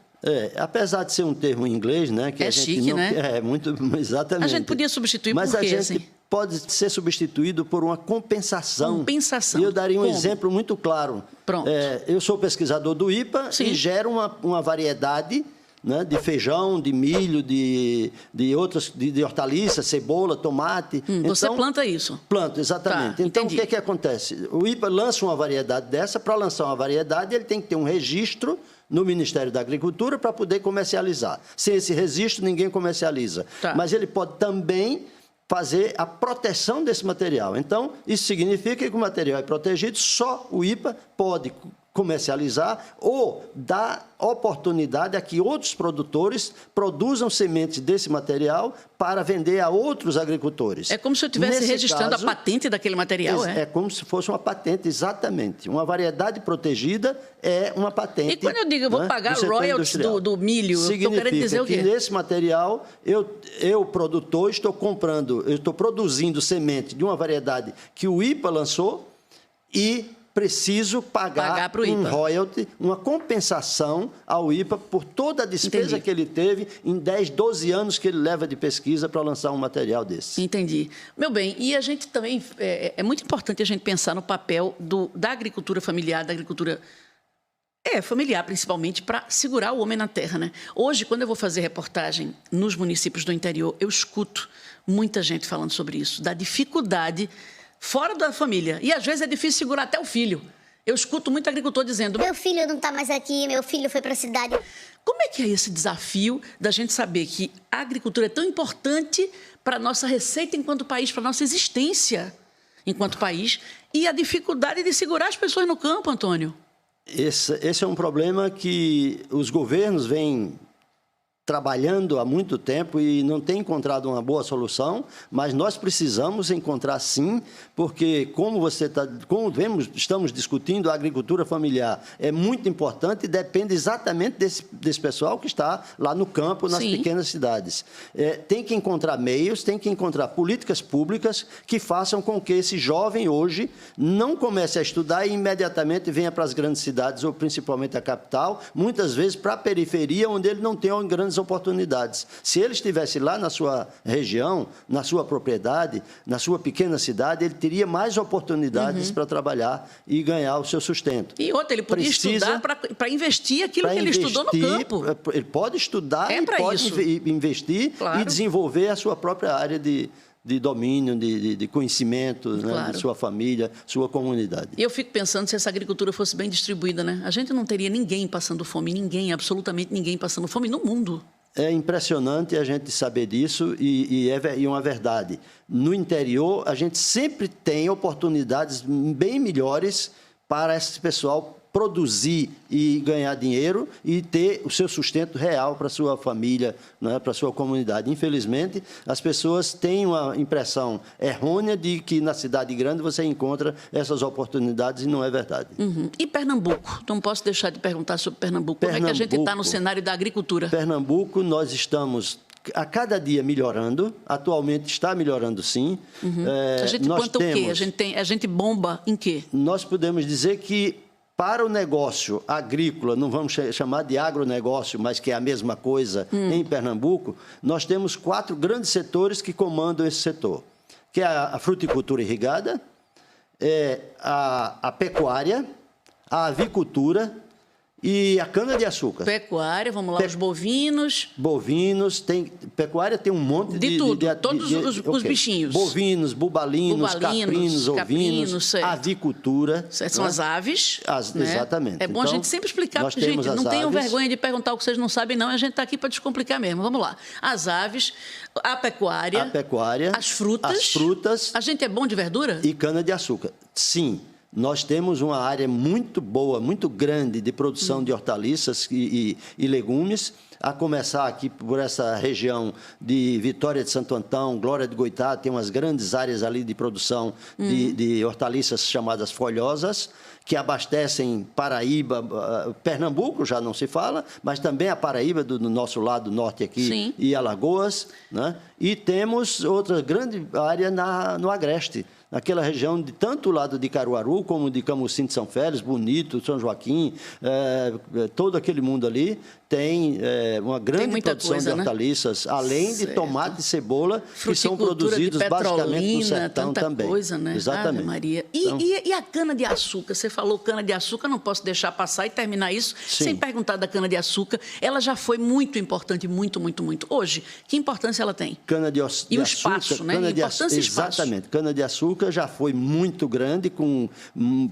Speaker 19: Apesar de ser um termo em inglês, né? Que a gente
Speaker 17: chique,
Speaker 19: não,
Speaker 17: né?
Speaker 19: Muito, exatamente.
Speaker 17: A gente podia substituir
Speaker 19: por quê? Mas a gente
Speaker 17: assim?
Speaker 19: Pode ser substituído por uma compensação.
Speaker 17: Compensação.
Speaker 19: E eu daria um exemplo muito claro.
Speaker 17: Pronto.
Speaker 19: Eu sou pesquisador do IPA e gero uma variedade, né, de feijão, de milho, de outras, de hortaliças, cebola, tomate.
Speaker 17: Então, você planta isso?
Speaker 19: Planto, exatamente.
Speaker 17: Tá,
Speaker 19: então,
Speaker 17: entendi.
Speaker 19: o que acontece? O IPA lança uma variedade dessa. Para lançar uma variedade, ele tem que ter um registro no Ministério da Agricultura para poder comercializar. Sem esse registro, ninguém comercializa.
Speaker 17: Tá.
Speaker 19: Mas ele pode também fazer a proteção desse material. Então, isso significa que o material é protegido, só o IPA pode comercializar ou dar oportunidade a que outros produtores produzam sementes desse material para vender a outros agricultores.
Speaker 17: É como se eu estivesse registrando a patente daquele material,
Speaker 19: É como se fosse uma patente, exatamente. Uma variedade protegida é uma patente.
Speaker 17: E quando eu digo eu vou pagar royalties do milho, eu estou querendo dizer o quê?
Speaker 19: Que nesse material, eu produtor, estou produzindo semente de uma variedade que o IPA lançou e preciso pagar um royalty, uma compensação ao IPA por toda a despesa que ele teve em 10, 12 anos que ele leva de pesquisa para lançar um material desse.
Speaker 17: Entendi. Meu bem, e a gente também, é muito importante a gente pensar no papel da agricultura familiar, da agricultura familiar, principalmente, para segurar o homem na terra, né? Hoje, quando eu vou fazer reportagem nos municípios do interior, eu escuto muita gente falando sobre isso, da dificuldade fora da família. E, às vezes, é difícil segurar até o filho. Eu escuto muito agricultor dizendo...
Speaker 18: Meu filho não está mais aqui, meu filho foi para a cidade.
Speaker 17: Como é que é esse desafio da gente saber que a agricultura é tão importante para a nossa receita enquanto país, para a nossa existência enquanto país, e a dificuldade de segurar as pessoas no campo, Antônio?
Speaker 19: Esse é um problema que os governos vêm trabalhando há muito tempo e não têm encontrado uma boa solução, mas nós precisamos encontrar sim, porque como estamos discutindo, a agricultura familiar é muito importante e depende exatamente desse pessoal que está lá no campo, nas pequenas cidades. Tem que encontrar meios, tem que encontrar políticas públicas que façam com que esse jovem hoje não comece a estudar e imediatamente venha para as grandes cidades, ou principalmente a capital, muitas vezes para a periferia, onde ele não tem grandes oportunidades. Se ele estivesse lá na sua região, na sua propriedade, na sua pequena cidade, ele teria mais oportunidades para trabalhar e ganhar o seu sustento.
Speaker 17: E outra, ele podia estudar para investir aquilo que ele estudou no campo.
Speaker 19: Ele pode estudar e pode investir e desenvolver a sua própria área de domínio, de conhecimento, né, de sua família, sua comunidade.
Speaker 17: E eu fico pensando, se essa agricultura fosse bem distribuída, né? A gente não teria ninguém passando fome, absolutamente ninguém passando fome no mundo.
Speaker 19: É impressionante a gente saber disso e é uma verdade. No interior, a gente sempre tem oportunidades bem melhores para esse pessoal produzir e ganhar dinheiro e ter o seu sustento real para a sua família, né, para a sua comunidade. Infelizmente, as pessoas têm uma impressão errônea de que na cidade grande você encontra essas oportunidades e não é verdade.
Speaker 17: E Pernambuco? Não posso deixar de perguntar sobre Pernambuco. Como é que a gente está no cenário da agricultura?
Speaker 19: Pernambuco, nós estamos a cada dia melhorando. Atualmente está melhorando, sim.
Speaker 17: A gente planta o quê? A gente bomba em quê?
Speaker 19: Nós podemos dizer que para o negócio agrícola, não vamos chamar de agronegócio, mas que é a mesma coisa em Pernambuco, nós temos 4 grandes setores que comandam esse setor, que é a fruticultura irrigada, a pecuária, a avicultura e a cana-de-açúcar.
Speaker 17: Pecuária, vamos lá, os bovinos.
Speaker 19: Bovinos, pecuária tem um monte de
Speaker 17: tudo, todos os bichinhos.
Speaker 19: Bovinos, bubalinos, caprinos, ovinos, avicultura.
Speaker 17: São as aves.
Speaker 19: Né? Exatamente.
Speaker 17: É bom a gente sempre explicar, porque, gente, não tenham vergonha de perguntar o que vocês não sabem, não. A gente está aqui para descomplicar mesmo. Vamos lá. As aves, a pecuária, as frutas. A gente é bom de verdura?
Speaker 19: E cana-de-açúcar. Sim. Nós temos uma área muito boa, muito grande de produção de hortaliças e legumes, a começar aqui por essa região de Vitória de Santo Antão, Glória de Goitá, tem umas grandes áreas ali de produção de hortaliças chamadas folhosas, que abastecem Paraíba, Pernambuco já não se fala, mas também a Paraíba do nosso lado norte aqui e Alagoas, né? E temos outra grande área no Agreste, naquela região de tanto o lado de Caruaru como de Camusim de São Félix, Bonito, São Joaquim, todo aquele mundo ali tem uma grande produção de hortaliças, né? Além de tomate e cebola, que são produzidos basicamente no sertão também.
Speaker 17: Coisa, né?
Speaker 19: Exatamente.
Speaker 17: Ave Maria. E a cana-de-açúcar? Você falou cana-de-açúcar, não posso deixar passar e terminar isso sem perguntar da cana-de-açúcar. Ela já foi muito importante, muito, muito, muito. Hoje, que importância ela tem?
Speaker 19: E
Speaker 17: o espaço, né? Importância e espaço.
Speaker 19: Exatamente. Cana-de-açúcar já foi muito grande, com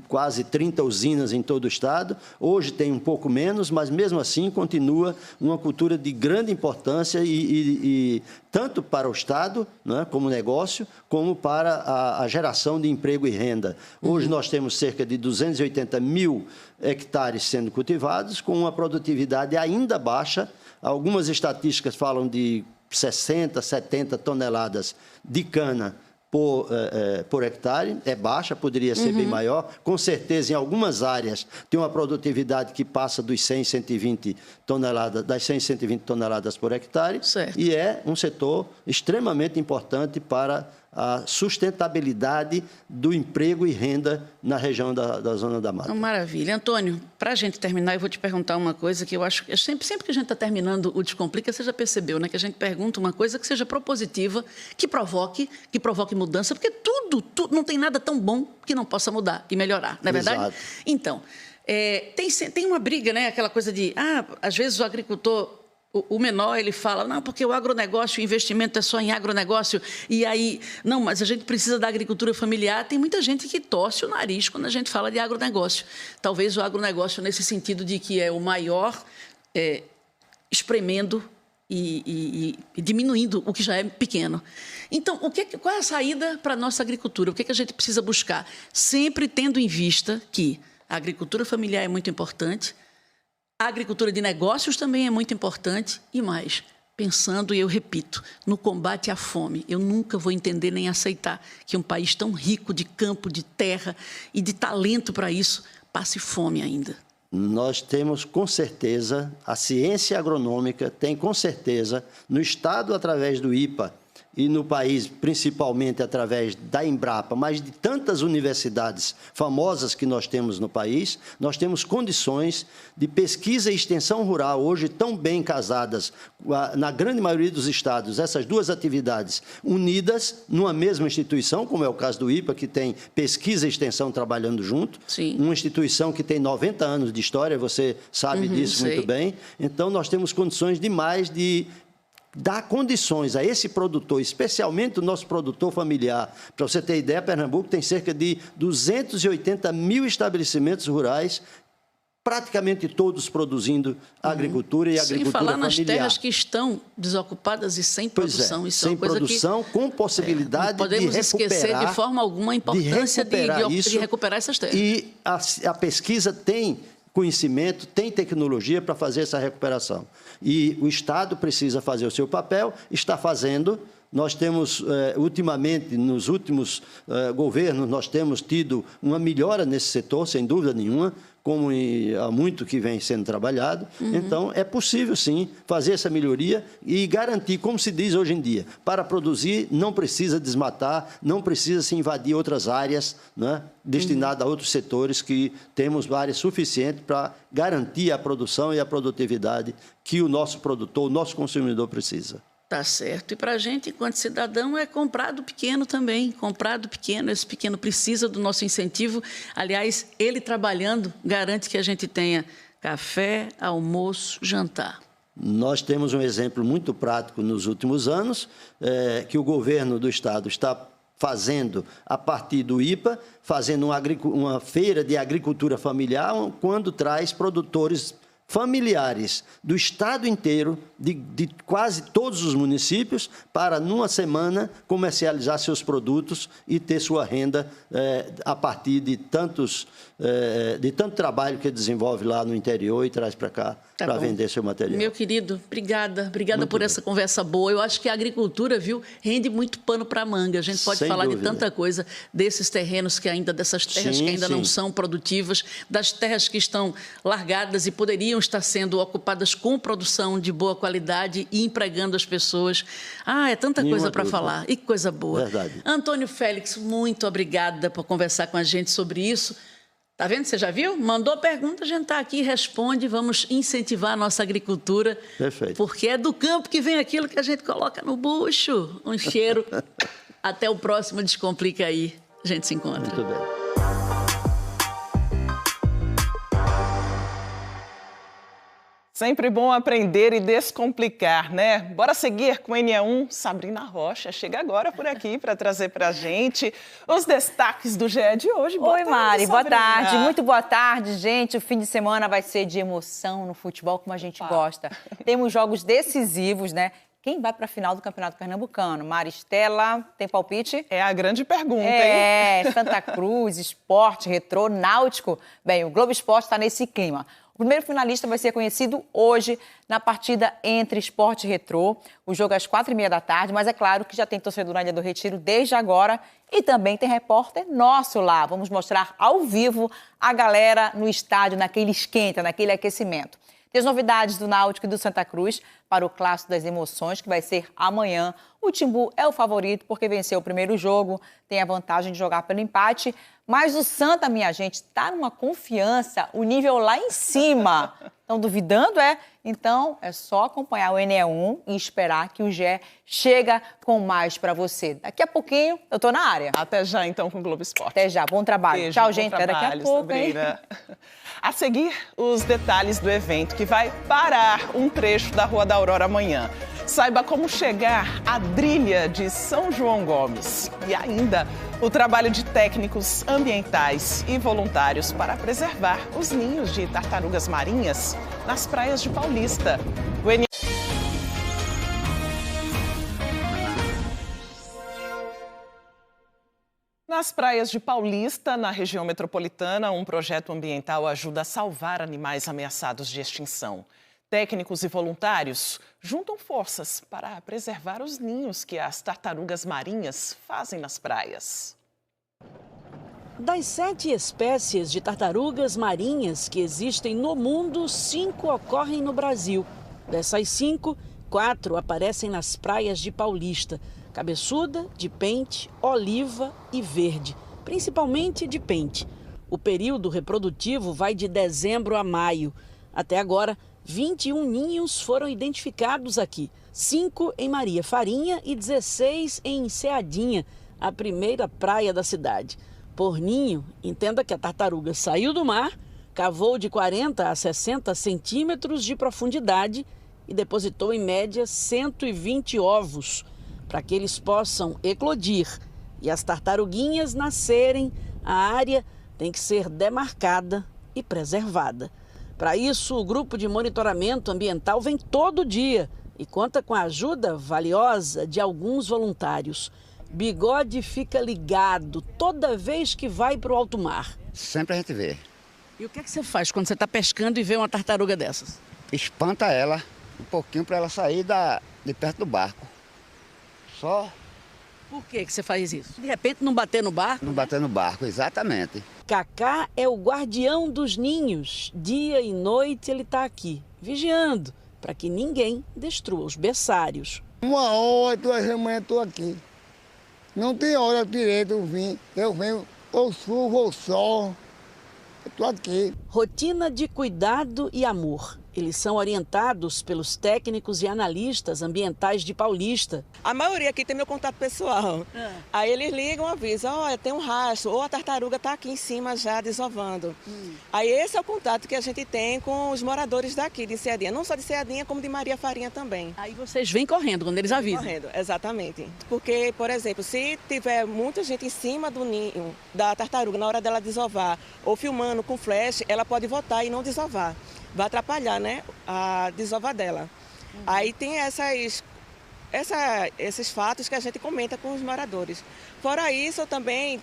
Speaker 19: quase 30 usinas em todo o estado. Hoje tem um pouco menos, mas mesmo assim continua uma cultura de grande importância e tanto para o estado, né, como negócio, como para a geração de emprego e renda. Hoje nós temos cerca de 280 mil hectares sendo cultivados, com uma produtividade ainda baixa. Algumas estatísticas falam de 60, 70 toneladas de cana por hectare, é baixa, poderia ser bem maior. Com certeza, em algumas áreas, tem uma produtividade que passa dos 100, 120 toneladas, das 100, 120 toneladas por hectare.
Speaker 17: Certo.
Speaker 19: E é um setor extremamente importante para a sustentabilidade do emprego e renda na região da Zona da Mata.
Speaker 17: Maravilha. Antônio, para a gente terminar, eu vou te perguntar uma coisa que eu acho que sempre que a gente está terminando o Descomplica, você já percebeu, né? Que a gente pergunta uma coisa que seja propositiva, que provoque mudança, porque tudo, não tem nada tão bom que não possa mudar e melhorar, não é verdade?
Speaker 19: Exato.
Speaker 17: Então, tem uma briga, né? Aquela coisa de, às vezes o agricultor O menor, ele fala, não, porque o agronegócio, o investimento é só em agronegócio, e aí, não, mas a gente precisa da agricultura familiar. Tem muita gente que torce o nariz quando a gente fala de agronegócio. Talvez o agronegócio nesse sentido de que é o maior, espremendo e diminuindo o que já é pequeno. Então, qual é a saída para a nossa agricultura? O que a gente precisa buscar? Sempre tendo em vista que a agricultura familiar é muito importante, a agricultura de negócios também é muito importante e mais, pensando, e eu repito, no combate à fome. Eu nunca vou entender nem aceitar que um país tão rico de campo, de terra e de talento para isso passe fome ainda.
Speaker 19: Nós temos, com certeza, a ciência agronômica tem, com certeza, no Estado, através do IPA, e no país, principalmente através da Embrapa, mas de tantas universidades famosas que nós temos no país, nós temos condições de pesquisa e extensão rural, hoje tão bem casadas, na grande maioria dos estados, essas duas atividades unidas numa mesma instituição, como é o caso do IPA, que tem pesquisa e extensão trabalhando junto.
Speaker 17: Sim.
Speaker 19: Uma instituição que tem 90 anos de história, você sabe disso muito bem. Então, nós temos condições demais de dar condições a esse produtor, especialmente o nosso produtor familiar. Para você ter ideia, Pernambuco tem cerca de 280 mil estabelecimentos rurais, praticamente todos produzindo agricultura e agricultura familiar. Sem falar
Speaker 17: nas terras que estão desocupadas e sem produção. Isso
Speaker 19: sem
Speaker 17: é uma coisa
Speaker 19: produção, com possibilidade de recuperar.
Speaker 17: Não podemos esquecer de forma alguma a importância de recuperar essas terras.
Speaker 19: E a pesquisa tem conhecimento, tem tecnologia para fazer essa recuperação. E o Estado precisa fazer o seu papel, está fazendo. Nós temos, ultimamente, nos últimos governos, nós temos tido uma melhora nesse setor, sem dúvida nenhuma, como há muito que vem sendo trabalhado. Então, é possível, sim, fazer essa melhoria e garantir, como se diz hoje em dia, para produzir não precisa desmatar, não precisa se invadir outras áreas, né, destinadas a outros setores, que temos áreas suficientes para garantir a produção e a produtividade que o nosso produtor, o nosso consumidor precisa.
Speaker 17: Tá certo. E para a gente, enquanto cidadão, é comprar do pequeno também. Comprar do pequeno, esse pequeno precisa do nosso incentivo. Aliás, ele trabalhando garante que a gente tenha café, almoço, jantar.
Speaker 19: Nós temos um exemplo muito prático nos últimos anos, que o governo do Estado está fazendo, a partir do IPA, fazendo uma feira de agricultura familiar, quando traz produtores familiares do estado inteiro, de quase todos os municípios, para, numa semana, comercializar seus produtos e ter sua renda a partir de tanto trabalho que desenvolve lá no interior e traz para cá para vender seu material.
Speaker 17: Meu querido, obrigada por essa conversa boa. Eu acho que a agricultura, rende muito pano para manga. A gente pode falar de tanta coisa desses terrenos que ainda, dessas terras que ainda não são produtivas, das terras que estão largadas e poderiam estar sendo ocupadas com produção de boa qualidade e empregando as pessoas. É tanta coisa para falar. E que coisa boa.
Speaker 19: Verdade.
Speaker 17: Antônio Félix, muito obrigada por conversar com a gente sobre isso. Tá vendo? Você já viu? Mandou pergunta, a gente está aqui, responde. Vamos incentivar a nossa agricultura.
Speaker 19: Perfeito.
Speaker 17: Porque é do campo que vem aquilo que a gente coloca no bucho. Um cheiro. Até o próximo Descomplica Aí. A gente se encontra.
Speaker 19: Muito bem.
Speaker 1: Sempre bom aprender e descomplicar, né? Bora seguir com NE1. Sabrina Rocha chega agora por aqui para trazer para a gente os destaques do GE de hoje.
Speaker 20: Oi, Mari. Boa tarde. Muito boa tarde, gente. O fim de semana vai ser de emoção no futebol, como a gente gosta. Temos jogos decisivos, né? Quem vai para a final do Campeonato Pernambucano? Maristela, tem palpite?
Speaker 1: É a grande pergunta, hein?
Speaker 20: Santa Cruz, Sport, Retrô, Náutico. Bem, o Globo Esporte está nesse clima. O primeiro finalista vai ser conhecido hoje na partida entre Sport e Retrô. O jogo é às 4h30 da tarde, mas é claro que já tem torcedor na Ilha do Retiro desde agora e também tem repórter nosso lá. Vamos mostrar ao vivo a galera no estádio, naquele esquenta, naquele aquecimento. Tem as novidades do Náutico e do Santa Cruz para o Clássico das Emoções, que vai ser amanhã. O Timbu é o favorito porque venceu o primeiro jogo, tem a vantagem de jogar pelo empate, mas o Santa, minha gente, está numa confiança, o nível lá em cima. Estão duvidando, é? Então, é só acompanhar o NE1 e esperar que o GE chega com mais para você. Daqui a pouquinho, eu tô na área.
Speaker 1: Até já, então, com o Globo Esporte.
Speaker 20: Até já, bom trabalho.
Speaker 1: Beijo,
Speaker 20: tchau, gente. Até daqui a pouco,
Speaker 1: Sabrina. A seguir, os detalhes do evento que vai parar um trecho da Rua da Aurora amanhã. Saiba como chegar à Trilha de São João Gomes. E ainda o trabalho de técnicos ambientais e voluntários para preservar os ninhos de tartarugas marinhas nas praias de Paulista. Nas praias de Paulista, na região metropolitana, um projeto ambiental ajuda a salvar animais ameaçados de extinção. Técnicos e voluntários juntam forças para preservar os ninhos que as tartarugas marinhas fazem nas praias.
Speaker 21: Das 7 espécies de tartarugas marinhas que existem no mundo, 5 ocorrem no Brasil. Dessas 5, 4 aparecem nas praias de Paulista. Cabeçuda, de pente, oliva e verde, principalmente de pente. O período reprodutivo vai de dezembro a maio. Até agora, 21 ninhos foram identificados aqui, 5 em Maria Farinha e 16 em Enseadinha, a primeira praia da cidade. Por ninho, entenda que a tartaruga saiu do mar, cavou de 40 a 60 centímetros de profundidade e depositou em média 120 ovos, para que eles possam eclodir e as tartaruguinhas nascerem. A área tem que ser demarcada e preservada. Para isso, o grupo de monitoramento ambiental vem todo dia e conta com a ajuda valiosa de alguns voluntários. Bigode fica ligado toda vez que vai para o alto mar.
Speaker 22: Sempre a gente vê.
Speaker 21: E o que é que você faz quando você está pescando e vê uma tartaruga dessas?
Speaker 22: Espanta ela um pouquinho para ela sair de perto do barco. Só.
Speaker 21: Por que você faz isso? De repente não bater no barco?
Speaker 22: Não bater no barco, exatamente.
Speaker 21: Cacá é o guardião dos ninhos. Dia e noite ele está aqui, vigiando, para que ninguém destrua os berçários.
Speaker 23: 1h, 2h da manhã estou aqui. Não tem hora direito eu venho ou chuva ou sol. Eu estou aqui.
Speaker 21: Rotina de cuidado e amor. Eles são orientados pelos técnicos e analistas ambientais de Paulista.
Speaker 24: A maioria aqui tem meu contato pessoal. Aí eles ligam, avisam, olha, tem um rastro, ou a tartaruga está aqui em cima já desovando. Aí esse é o contato que a gente tem com os moradores daqui de Enseadinha, não só de Enseadinha, como de Maria Farinha também.
Speaker 21: Aí vocês vêm correndo quando eles avisam?
Speaker 24: Correndo, exatamente. Porque, por exemplo, se tiver muita gente em cima do ninho da tartaruga na hora dela desovar, ou filmando com flash, ela pode voltar e não desovar. Vai atrapalhar, né, a desova dela. Aí tem esses fatos que a gente comenta com os moradores. Fora isso, eu também,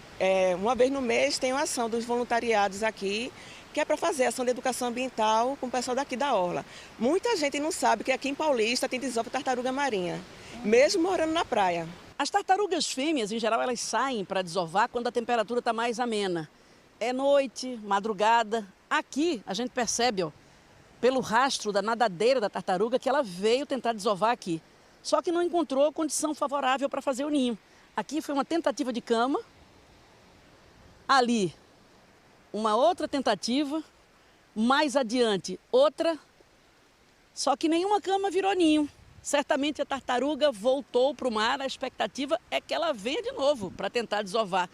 Speaker 24: uma vez no mês, tenho a ação dos voluntariados aqui, que é para fazer ação de educação ambiental com o pessoal daqui da Orla. Muita gente não sabe que aqui em Paulista tem desova de tartaruga marinha, mesmo morando na praia.
Speaker 21: As tartarugas fêmeas, em geral, elas saem para desovar quando a temperatura está mais amena. É noite, madrugada. Aqui a gente percebe, ó, pelo rastro da nadadeira da tartaruga, que ela veio tentar desovar aqui. Só que não encontrou condição favorável para fazer o ninho. Aqui foi uma tentativa de cama. Ali, uma outra tentativa. Mais adiante, outra. Só que nenhuma cama virou ninho. Certamente a tartaruga voltou para o mar. A expectativa é que ela venha de novo para tentar desovar.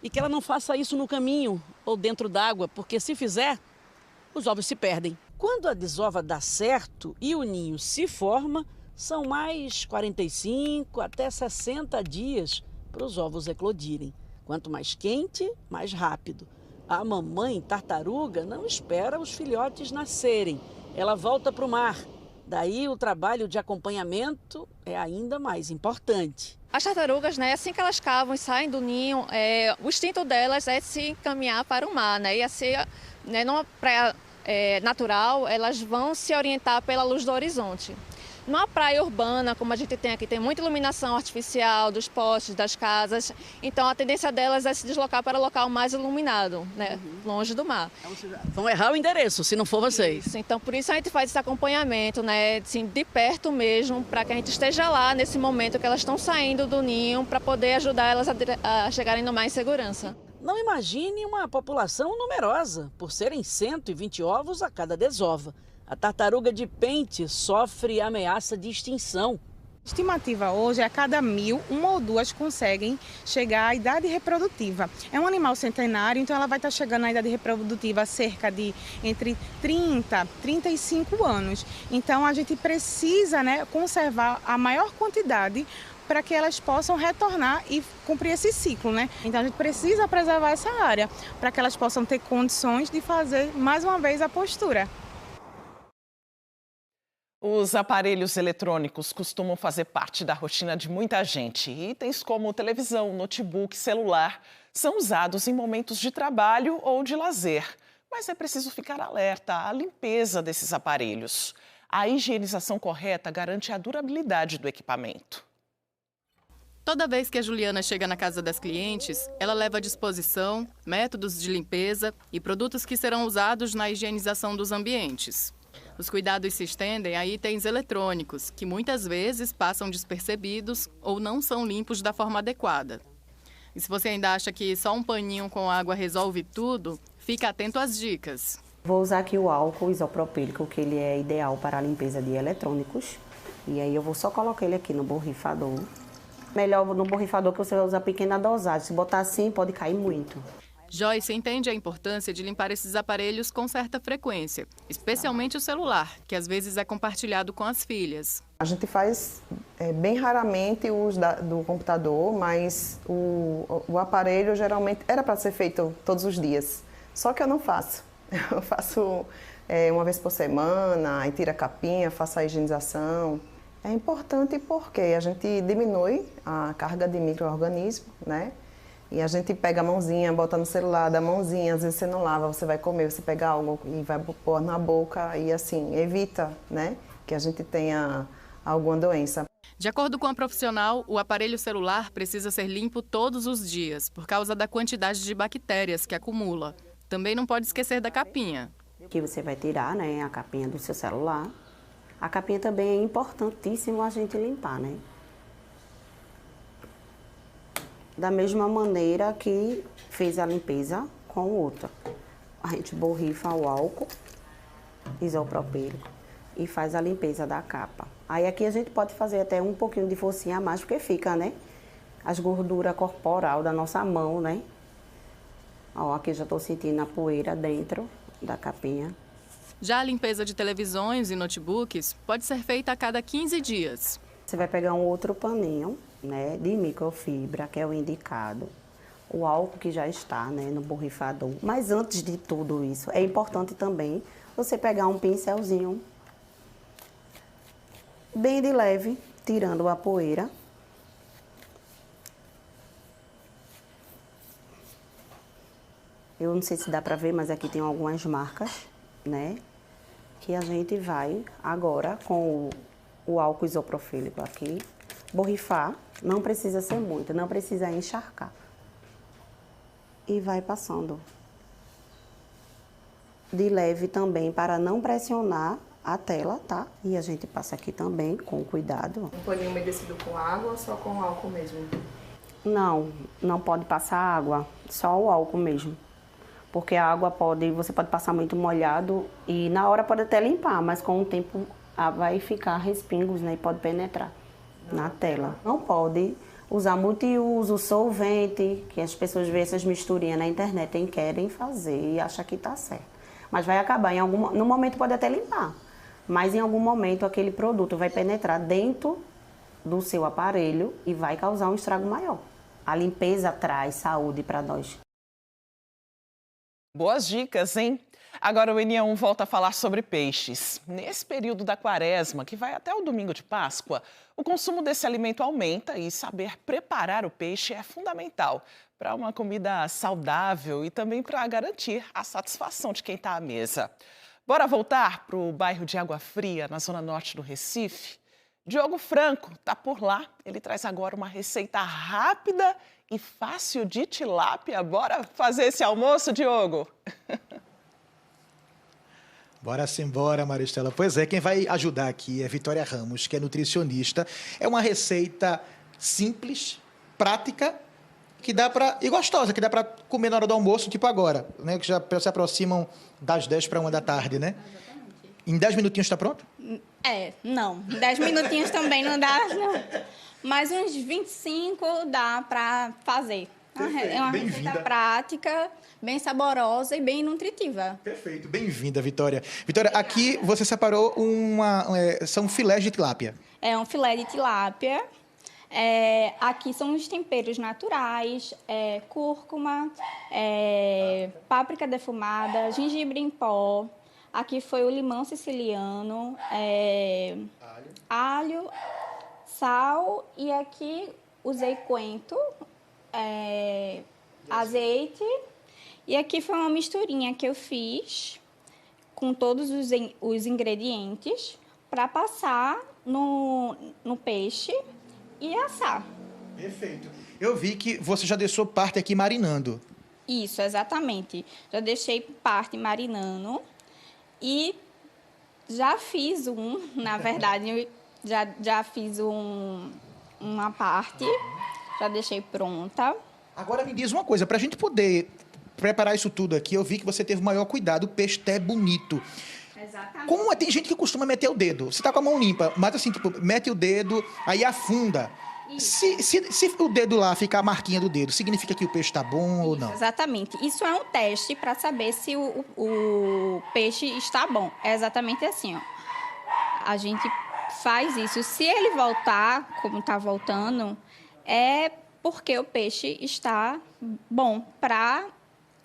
Speaker 21: E que ela não faça isso no caminho ou dentro d'água, porque se fizer, os ovos se perdem. Quando a desova dá certo e o ninho se forma, são mais 45 até 60 dias para os ovos eclodirem. Quanto mais quente, mais rápido. A mamãe tartaruga não espera os filhotes nascerem. Ela volta para o mar. Daí o trabalho de acompanhamento é ainda mais importante.
Speaker 25: As tartarugas, né, assim que elas cavam e saem do ninho, o instinto delas é se encaminhar para o mar, né, e assim, né, numa praia natural, elas vão se orientar pela luz do horizonte. Numa praia urbana, como a gente tem aqui, tem muita iluminação artificial dos postes, das casas, então a tendência delas é se deslocar para o local mais iluminado, né? Longe do mar.
Speaker 21: Vão errar o endereço, se não for vocês.
Speaker 25: Isso, então por isso a gente faz esse acompanhamento, né? Assim, de perto mesmo, para que a gente esteja lá nesse momento que elas estão saindo do ninho, para poder ajudar elas a chegarem no mar em segurança.
Speaker 21: Não imagine uma população numerosa, por serem 120 ovos a cada desova. A tartaruga de pente sofre ameaça de extinção.
Speaker 2: A estimativa hoje é a cada 1000, uma ou duas conseguem chegar à idade reprodutiva. É um animal centenário, então ela vai estar chegando à idade reprodutiva cerca de entre 30 e 35 anos. Então a gente precisa, né, conservar a maior quantidade para que elas possam retornar e cumprir esse ciclo, né? Então a gente precisa preservar essa área para que elas possam ter condições de fazer mais uma vez a postura.
Speaker 1: Os aparelhos eletrônicos costumam fazer parte da rotina de muita gente. Itens como televisão, notebook, celular são usados em momentos de trabalho ou de lazer. Mas é preciso ficar alerta à limpeza desses aparelhos. A higienização correta garante a durabilidade do equipamento.
Speaker 3: Toda vez que a Juliana chega na casa das clientes, ela leva à disposição métodos de limpeza e produtos que serão usados na higienização dos ambientes. Os cuidados se estendem a itens eletrônicos, que muitas vezes passam despercebidos ou não são limpos da forma adequada. E se você ainda acha que só um paninho com água resolve tudo, fique atento às dicas.
Speaker 4: Vou usar aqui o álcool isopropílico, que ele é ideal para a limpeza de eletrônicos. E aí eu vou só colocar ele aqui no borrifador. Melhor no borrifador que você vai usar pequena dosagem. Se botar assim, pode cair muito.
Speaker 3: Joyce entende a importância de limpar esses aparelhos com certa frequência, especialmente o celular, que às vezes é compartilhado com as filhas.
Speaker 5: A gente faz bem raramente o uso do computador, mas o aparelho geralmente era para ser feito todos os dias. Só que eu não faço. Eu faço uma vez por semana, aí tiro a capinha, faço a higienização. É importante porque a gente diminui a carga de micro-organismos, né? E a gente pega a mãozinha, bota no celular, dá a mãozinha, às vezes você não lava, você vai comer, você pega algo e vai pôr na boca e assim, evita, né, que a gente tenha alguma doença.
Speaker 3: De acordo com a profissional, o aparelho celular precisa ser limpo todos os dias, por causa da quantidade de bactérias que acumula. Também não pode esquecer da capinha.
Speaker 4: Que você vai tirar, né, a capinha do seu celular. A capinha também é importantíssimo a gente limpar, né? Da mesma maneira que fez a limpeza com o outro. A gente borrifa o álcool isopropílico e faz a limpeza da capa. Aí aqui a gente pode fazer até um pouquinho de forcinha a mais, porque fica, né? As gorduras corporal da nossa mão, né? Ó, aqui já estou sentindo a poeira dentro da capinha.
Speaker 3: Já a limpeza de televisões e notebooks pode ser feita a cada 15 dias.
Speaker 4: Você vai pegar um outro paninho, né, de microfibra, que é o indicado, o álcool que já está, né, no borrifador. Mas antes de tudo isso, é importante também você pegar um pincelzinho bem de leve, tirando a poeira. Eu não sei se dá para ver, mas aqui tem algumas marcas, né, que a gente vai agora com o álcool isopropílico aqui, borrifar, não precisa ser muito, não precisa encharcar. E vai passando de leve também para não pressionar a tela, tá? E a gente passa aqui também com cuidado.
Speaker 3: Um paninho umedecido com água ou só com álcool mesmo?
Speaker 4: Não, não pode passar água, só o álcool mesmo. Porque a água você pode passar muito molhado e na hora pode até limpar, mas com o tempo vai ficar respingos, né, e pode penetrar na tela. Não pode usar multiuso, solvente, que as pessoas veem essas misturinhas na internet e querem fazer e acham que está certo. Mas vai acabar, no momento pode até limpar, mas em algum momento aquele produto vai penetrar dentro do seu aparelho e vai causar um estrago maior. A limpeza traz saúde para nós.
Speaker 1: Boas dicas, hein? Agora o NE1 volta a falar sobre peixes. Nesse período da quaresma, que vai até o domingo de Páscoa, o consumo desse alimento aumenta e saber preparar o peixe é fundamental para uma comida saudável e também para garantir a satisfação de quem está à mesa. Bora voltar para o bairro de Água Fria, na zona norte do Recife? Diogo Franco está por lá. Ele traz agora uma receita rápida e fácil de tilápia. Bora fazer esse almoço, Diogo?
Speaker 6: Bora simbora, Maristela. Pois é, quem vai ajudar aqui é Vitória Ramos, que é nutricionista. É uma receita simples, prática, que dá para e gostosa, que dá para comer na hora do almoço, tipo agora, né? Que já se aproximam das 10 para 1 da tarde, né? Em 10 minutinhos está pronto?
Speaker 7: Não. 10 minutinhos também não dá, não. Mas uns 25 dá para fazer. É uma receita prática, bem saborosa e bem nutritiva.
Speaker 6: Perfeito. Bem-vinda, Vitória. Vitória, aqui você separou são filés de tilápia.
Speaker 7: É um filé de tilápia. Aqui são os temperos naturais, cúrcuma, páprica defumada, gengibre em pó. Aqui foi o limão siciliano, alho, sal e aqui usei coentro, azeite. E aqui foi uma misturinha que eu fiz com todos os ingredientes para passar no peixe e assar.
Speaker 6: Perfeito. Eu vi que você já deixou parte aqui marinando.
Speaker 7: Isso, exatamente. Já deixei parte marinando. E já fiz na verdade, já fiz uma parte, já deixei pronta.
Speaker 6: Agora me diz uma coisa, para a gente poder preparar isso tudo aqui, eu vi que você teve o maior cuidado, o peixe é bonito.
Speaker 7: Exatamente.
Speaker 6: Como tem gente que costuma meter o dedo, você tá com a mão limpa, mas assim, tipo, mete o dedo, aí afunda. Se o dedo lá ficar a marquinha do dedo, significa que o peixe está bom ou não?
Speaker 7: Exatamente. Isso é um teste para saber se o peixe está bom. É exatamente assim, ó. A gente faz isso. Se ele voltar, como está voltando, é porque o peixe está bom para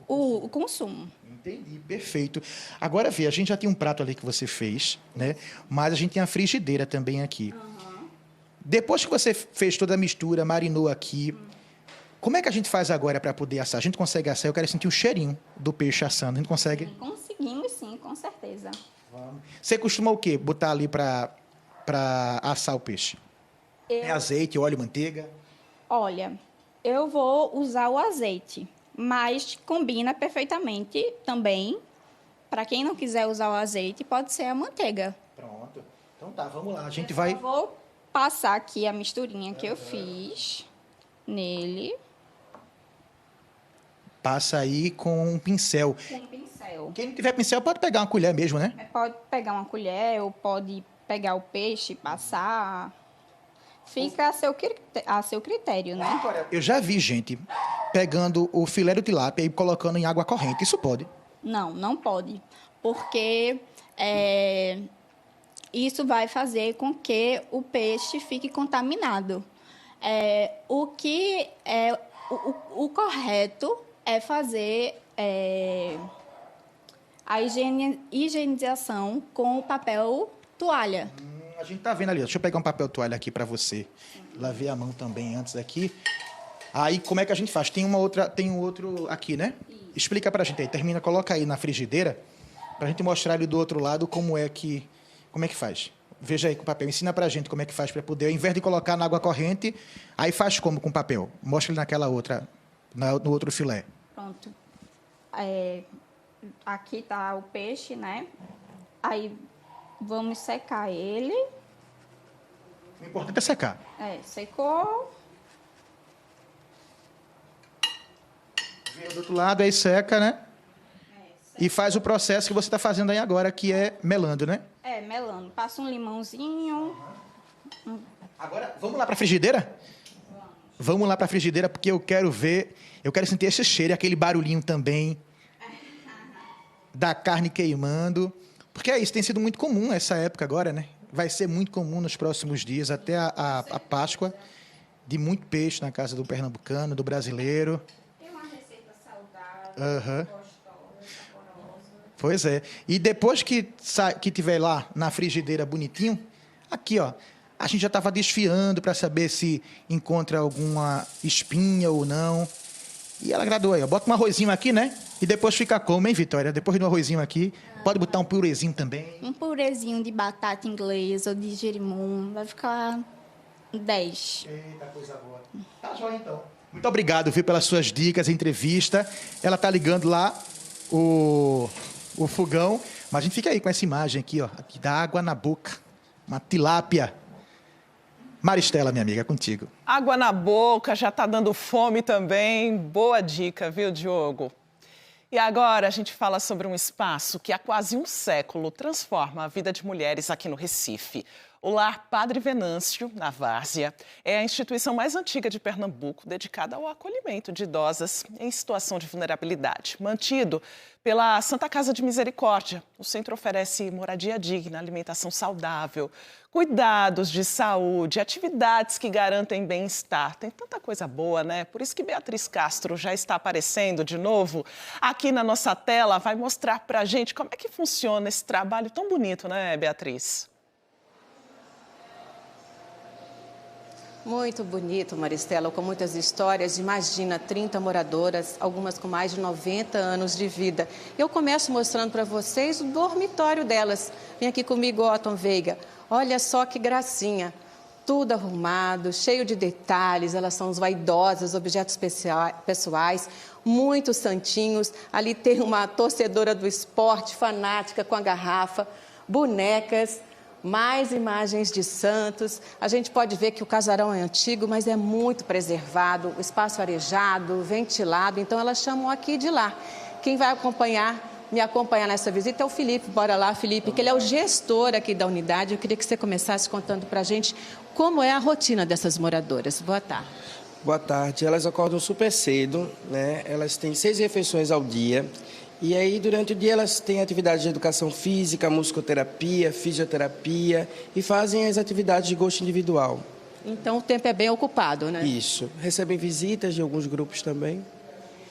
Speaker 7: o consumo.
Speaker 6: Entendi, perfeito. Agora, Vê, a gente já tem um prato ali que você fez, né? Mas a gente tem a frigideira também aqui. Depois que você fez toda a mistura, marinou aqui, como é que a gente faz agora para poder assar? A gente consegue assar? Eu quero sentir o cheirinho do peixe assando. A gente consegue?
Speaker 7: Conseguimos, sim, com certeza.
Speaker 6: Você costuma o quê? Botar ali para assar o peixe? É azeite, óleo, manteiga?
Speaker 7: Olha, eu vou usar o azeite, mas combina perfeitamente também. Para quem não quiser usar o azeite, pode ser a manteiga.
Speaker 6: Pronto. Então tá, vamos lá. A gente vai...
Speaker 7: Eu vou passar aqui a misturinha que eu fiz nele.
Speaker 6: Passa aí com um pincel.
Speaker 7: Com um pincel.
Speaker 6: Quem não tiver pincel pode pegar uma colher mesmo, né?
Speaker 7: Pode pegar uma colher ou pode pegar o peixe e passar. Fica a seu critério, né?
Speaker 6: Eu já vi gente pegando o filé do tilápia e colocando em água corrente. Isso pode?
Speaker 7: Não, não pode. Porque isso vai fazer com que o peixe fique contaminado. O que é o correto é fazer a higienização com o papel toalha.
Speaker 6: A gente tá vendo ali. Deixa eu pegar um papel toalha aqui para você. Lavei a mão também antes aqui. Aí, como é que a gente faz? Tem um outro aqui, né? Explica pra gente aí. Termina, coloca aí na frigideira pra gente mostrar ali do outro lado como é que faz. Veja aí com o papel. Ensina pra gente como é que faz para poder, ao invés de colocar na água corrente, aí faz como com o papel? Mostra ele naquela outra, no outro filé.
Speaker 7: Pronto. Aqui tá o peixe, né? Aí vamos secar ele.
Speaker 6: O importante é secar.
Speaker 7: Secou.
Speaker 6: Vem do outro lado, aí seca, né? E faz o processo que você está fazendo aí agora, que é melando, né?
Speaker 7: Melando. Passa um limãozinho.
Speaker 6: Agora, vamos lá para a frigideira? Vamos lá para a frigideira, porque eu quero sentir esse cheiro, aquele barulhinho também da carne queimando. Porque é isso, tem sido muito comum essa época agora, né? Vai ser muito comum nos próximos dias, até a Páscoa, de muito peixe na casa do pernambucano, do brasileiro.
Speaker 7: É uma receita saudável, gostosa, saborosa.
Speaker 6: Pois é. E depois que tiver lá na frigideira bonitinho, aqui, ó, a gente já estava desfiando para saber se encontra alguma espinha ou não. E ela agradou aí, ó. Bota um arrozinho aqui, né? E depois fica como, hein, Vitória? Depois do arrozinho aqui, pode botar um purezinho também.
Speaker 8: Um purezinho de batata inglesa ou de gerimum, vai ficar 10.
Speaker 6: Eita, coisa boa. Tá joia, então. Muito obrigado, viu, pelas suas dicas, entrevista. Ela tá ligando lá o fogão, mas a gente fica aí com essa imagem aqui, ó, aqui dá água na boca, uma tilápia. Maristela, minha amiga, é contigo.
Speaker 1: Água na boca, já tá dando fome também. Boa dica, viu, Diogo? E agora a gente fala sobre um espaço que há quase um século transforma a vida de mulheres aqui no Recife. O Lar Padre Venâncio, na Várzea, é a instituição mais antiga de Pernambuco dedicada ao acolhimento de idosas em situação de vulnerabilidade. Mantido pela Santa Casa de Misericórdia, o centro oferece moradia digna, alimentação saudável, cuidados de saúde, atividades que garantem bem-estar. Tem tanta coisa boa, né? Por isso que Beatriz Castro já está aparecendo de novo aqui na nossa tela. Vai mostrar pra gente como é que funciona esse trabalho tão bonito, né, Beatriz?
Speaker 9: Muito bonito, Maristela, com muitas histórias. Imagina, 30 moradoras, algumas com mais de 90 anos de vida. Eu começo mostrando para vocês o dormitório delas. Vem aqui comigo, Otton Veiga. Olha só que gracinha. Tudo arrumado, cheio de detalhes. Elas são vaidosas, objetos pessoais, muitos santinhos. Ali tem uma torcedora do esporte, fanática com a garrafa, bonecas. Mais imagens de santos. A gente pode ver que o casarão é antigo, mas é muito preservado, o espaço arejado, ventilado, então elas chamam aqui de lá. Quem vai me acompanhar nessa visita é o Felipe. Bora lá, Felipe, que ele é o gestor aqui da unidade. Eu queria que você começasse contando pra gente como é a rotina dessas moradoras. Boa tarde.
Speaker 10: Boa tarde. Elas acordam super cedo, né? Elas têm 6 refeições ao dia. E aí, durante o dia, elas têm atividades de educação física, musicoterapia, fisioterapia e fazem as atividades de gosto individual.
Speaker 9: Então, o tempo é bem ocupado, né?
Speaker 10: Isso. Recebem visitas de alguns grupos também.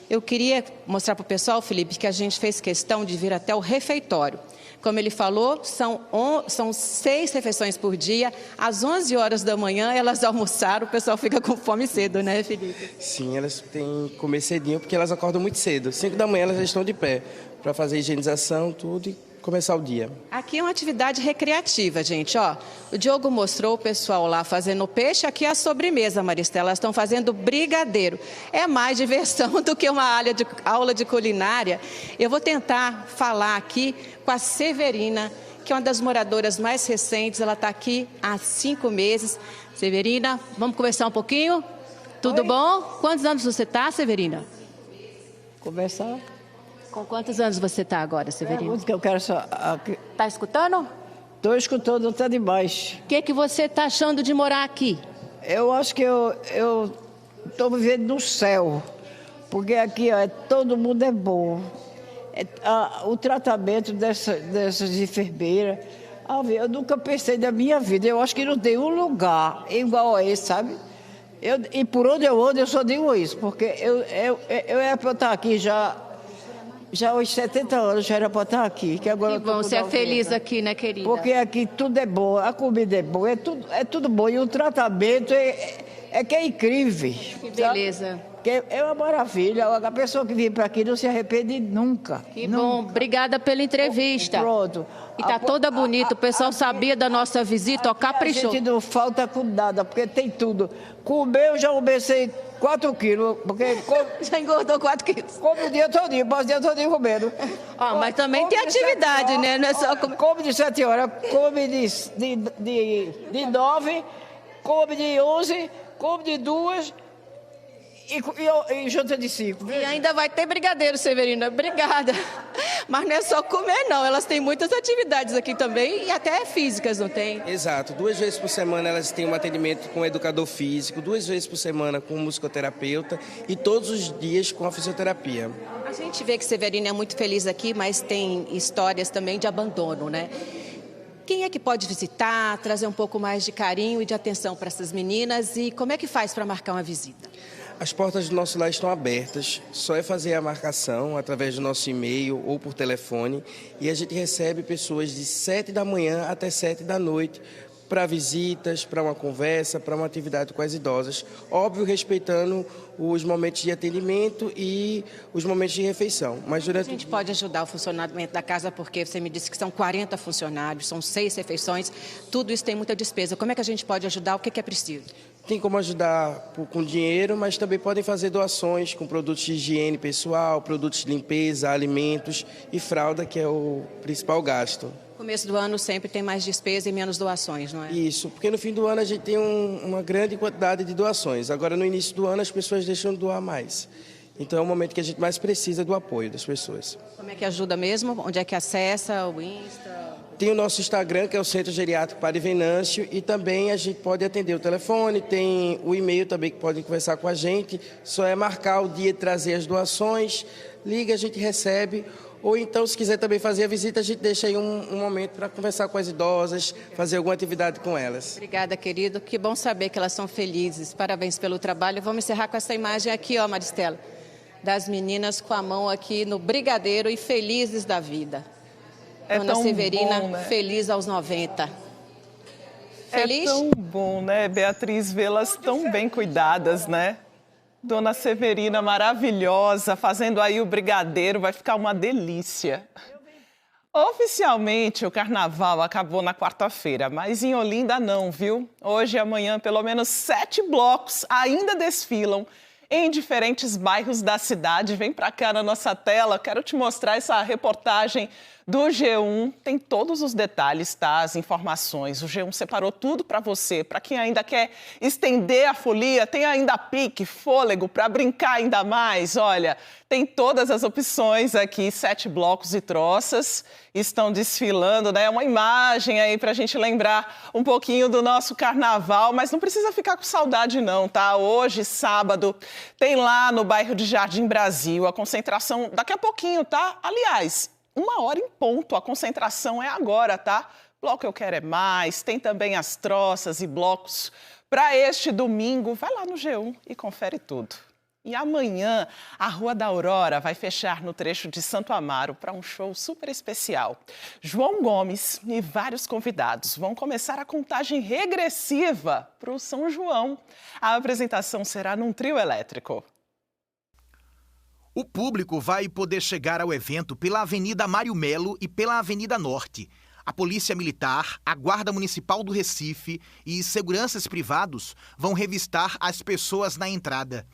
Speaker 9: Eu queria mostrar para o pessoal, Felipe, que a gente fez questão de vir até o refeitório. Como ele falou, são 6 refeições por dia. Às 11 horas da manhã, elas almoçaram. O pessoal fica com fome cedo, né, Felipe?
Speaker 10: Sim, elas têm que comer cedinho, porque elas acordam muito cedo. 5 da manhã, elas já estão de pé para fazer higienização, tudo, e começar o dia.
Speaker 9: Aqui é uma atividade recreativa, gente. Ó, o Diogo mostrou o pessoal lá fazendo peixe. Aqui é a sobremesa, Maristela. Elas estão fazendo brigadeiro. É mais diversão do que uma aula de culinária. Eu vou tentar falar aqui com a Severina, que é uma das moradoras mais recentes. Ela está aqui há 5 meses. Severina, vamos conversar um pouquinho? Tudo bom? Quantos anos você está, Severina?
Speaker 11: Conversar.
Speaker 9: Com quantos anos você está agora, Severina?
Speaker 11: Que eu quero só.
Speaker 9: Está escutando?
Speaker 11: Estou escutando até demais.
Speaker 9: O que você está achando de morar aqui?
Speaker 11: Eu acho que eu estou vivendo no céu, porque aqui ó, todo mundo é bom. O tratamento dessas enfermeiras, eu nunca pensei na minha vida. Eu acho que não tem um lugar igual a esse, sabe? E por onde eu ando, eu só digo isso, porque eu era para estar aqui já aos 70 anos, já era para estar aqui. Que agora
Speaker 9: bom, você é feliz aqui, né, querida?
Speaker 11: Porque aqui tudo é bom, a comida é boa, é tudo bom. E o tratamento que é incrível.
Speaker 9: Que beleza.
Speaker 11: Que é uma maravilha. A pessoa que vem para aqui não se arrepende nunca.
Speaker 9: Que bom. Obrigada pela entrevista.
Speaker 11: Pronto.
Speaker 9: E tá toda bonita. O pessoal sabia da nossa visita, ó, caprichou.
Speaker 11: A gente não falta com nada, porque tem tudo. Comer, eu já comecei 4 quilos, porque...
Speaker 9: Já engordou 4 quilos.
Speaker 11: Come o dia todinho, passo o dia todinho comendo.
Speaker 9: Ó, mas também tem atividade, né? Não é só comer.
Speaker 11: Come de 7 horas, come de 9, come de 11, come de 2... E janta de 5.
Speaker 9: E ainda vai ter brigadeiro, Severina. Obrigada. Mas não é só comer, não. Elas têm muitas atividades aqui também, e até físicas, não tem?
Speaker 10: Exato. 2 vezes por semana elas têm um atendimento com educador físico, 2 vezes por semana com musicoterapeuta e todos os dias com a fisioterapia.
Speaker 9: A gente vê que Severina é muito feliz aqui, mas tem histórias também de abandono, né? Quem é que pode visitar, trazer um pouco mais de carinho e de atenção para essas meninas? E como é que faz para marcar uma visita?
Speaker 10: As portas do nosso lar estão abertas, só é fazer a marcação através do nosso e-mail ou por telefone, e a gente recebe pessoas de 7 da manhã até 7 da noite para visitas, para uma conversa, para uma atividade com as idosas. Óbvio, respeitando os momentos de atendimento e os momentos de refeição. Mas
Speaker 9: A gente pode ajudar o funcionamento da casa, porque você me disse que são 40 funcionários, são 6 refeições, tudo isso tem muita despesa. Como é que a gente pode ajudar? O que é preciso?
Speaker 10: Tem como ajudar com dinheiro, mas também podem fazer doações com produtos de higiene pessoal, produtos de limpeza, alimentos e fralda, que é o principal gasto.
Speaker 9: No começo do ano sempre tem mais despesa e menos doações, não é?
Speaker 10: Isso, porque no fim do ano a gente tem uma grande quantidade de doações. Agora, no início do ano, as pessoas deixam de doar mais. Então, é o momento que a gente mais precisa do apoio das pessoas.
Speaker 9: Como é que ajuda mesmo? Onde é que acessa? O Insta?
Speaker 10: Tem o nosso Instagram, que é o Centro Geriátrico Padre Venâncio, e também a gente pode atender o telefone, tem o e-mail também que podem conversar com a gente. Só é marcar o dia de trazer as doações, liga, a gente recebe. Ou então, se quiser também fazer a visita, a gente deixa aí um momento para conversar com as idosas, fazer alguma atividade com elas.
Speaker 9: Obrigada, querido. Que bom saber que elas são felizes. Parabéns pelo trabalho. Vamos encerrar com essa imagem aqui, ó, Maristela, das meninas com a mão aqui no brigadeiro e felizes da vida. Dona Severina,
Speaker 1: bom, né?
Speaker 9: Feliz aos 90. Feliz?
Speaker 1: É tão bom, né, Beatriz, vê-las tão bem cuidadas, né? Dona Severina maravilhosa, fazendo aí o brigadeiro, vai ficar uma delícia. Oficialmente, o carnaval acabou na quarta-feira, mas em Olinda não, viu? Hoje e amanhã, pelo menos 7 blocos ainda desfilam em diferentes bairros da cidade. Vem para cá na nossa tela, quero te mostrar essa reportagem do G1. Tem todos os detalhes, tá? As informações. O G1 separou tudo para você. Para quem ainda quer estender a folia, tem ainda pique, fôlego para brincar ainda mais. Olha, tem todas as opções aqui. 7 blocos e troças estão desfilando, né? Uma imagem aí para a gente lembrar um pouquinho do nosso carnaval, mas não precisa ficar com saudade não, tá? Hoje, sábado, tem lá no bairro de Jardim Brasil a concentração daqui a pouquinho, tá? Aliás, 1h em ponto, a concentração é agora, tá? Bloco Eu Quero É Mais, tem também as troças e blocos para este domingo. Vai lá no G1 e confere tudo. E amanhã, a Rua da Aurora vai fechar no trecho de Santo Amaro para um show super especial. João Gomes e vários convidados vão começar a contagem regressiva para o São João. A apresentação será num trio elétrico.
Speaker 12: O público vai poder chegar ao evento pela Avenida Mário Melo e pela Avenida Norte. A Polícia Militar, a Guarda Municipal do Recife e seguranças privados vão revistar as pessoas na entrada.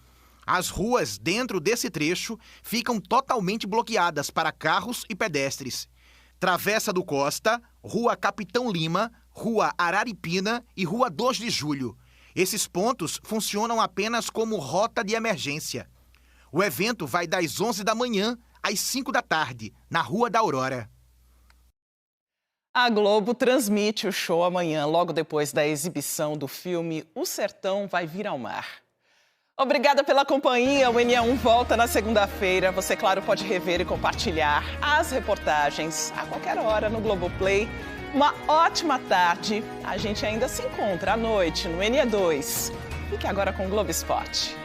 Speaker 12: As ruas dentro desse trecho ficam totalmente bloqueadas para carros e pedestres. Travessa do Costa, Rua Capitão Lima, Rua Araripina e Rua 2 de Julho. Esses pontos funcionam apenas como rota de emergência. O evento vai das 11 da manhã às 5 da tarde, na Rua da Aurora.
Speaker 1: A Globo transmite o show amanhã, logo depois da exibição do filme O Sertão Vai Vir ao Mar. Obrigada pela companhia. O NE1 volta na segunda-feira. Você, claro, pode rever e compartilhar as reportagens a qualquer hora no Globoplay. Uma ótima tarde. A gente ainda se encontra à noite no NE2. Fique agora com o Globo Esporte.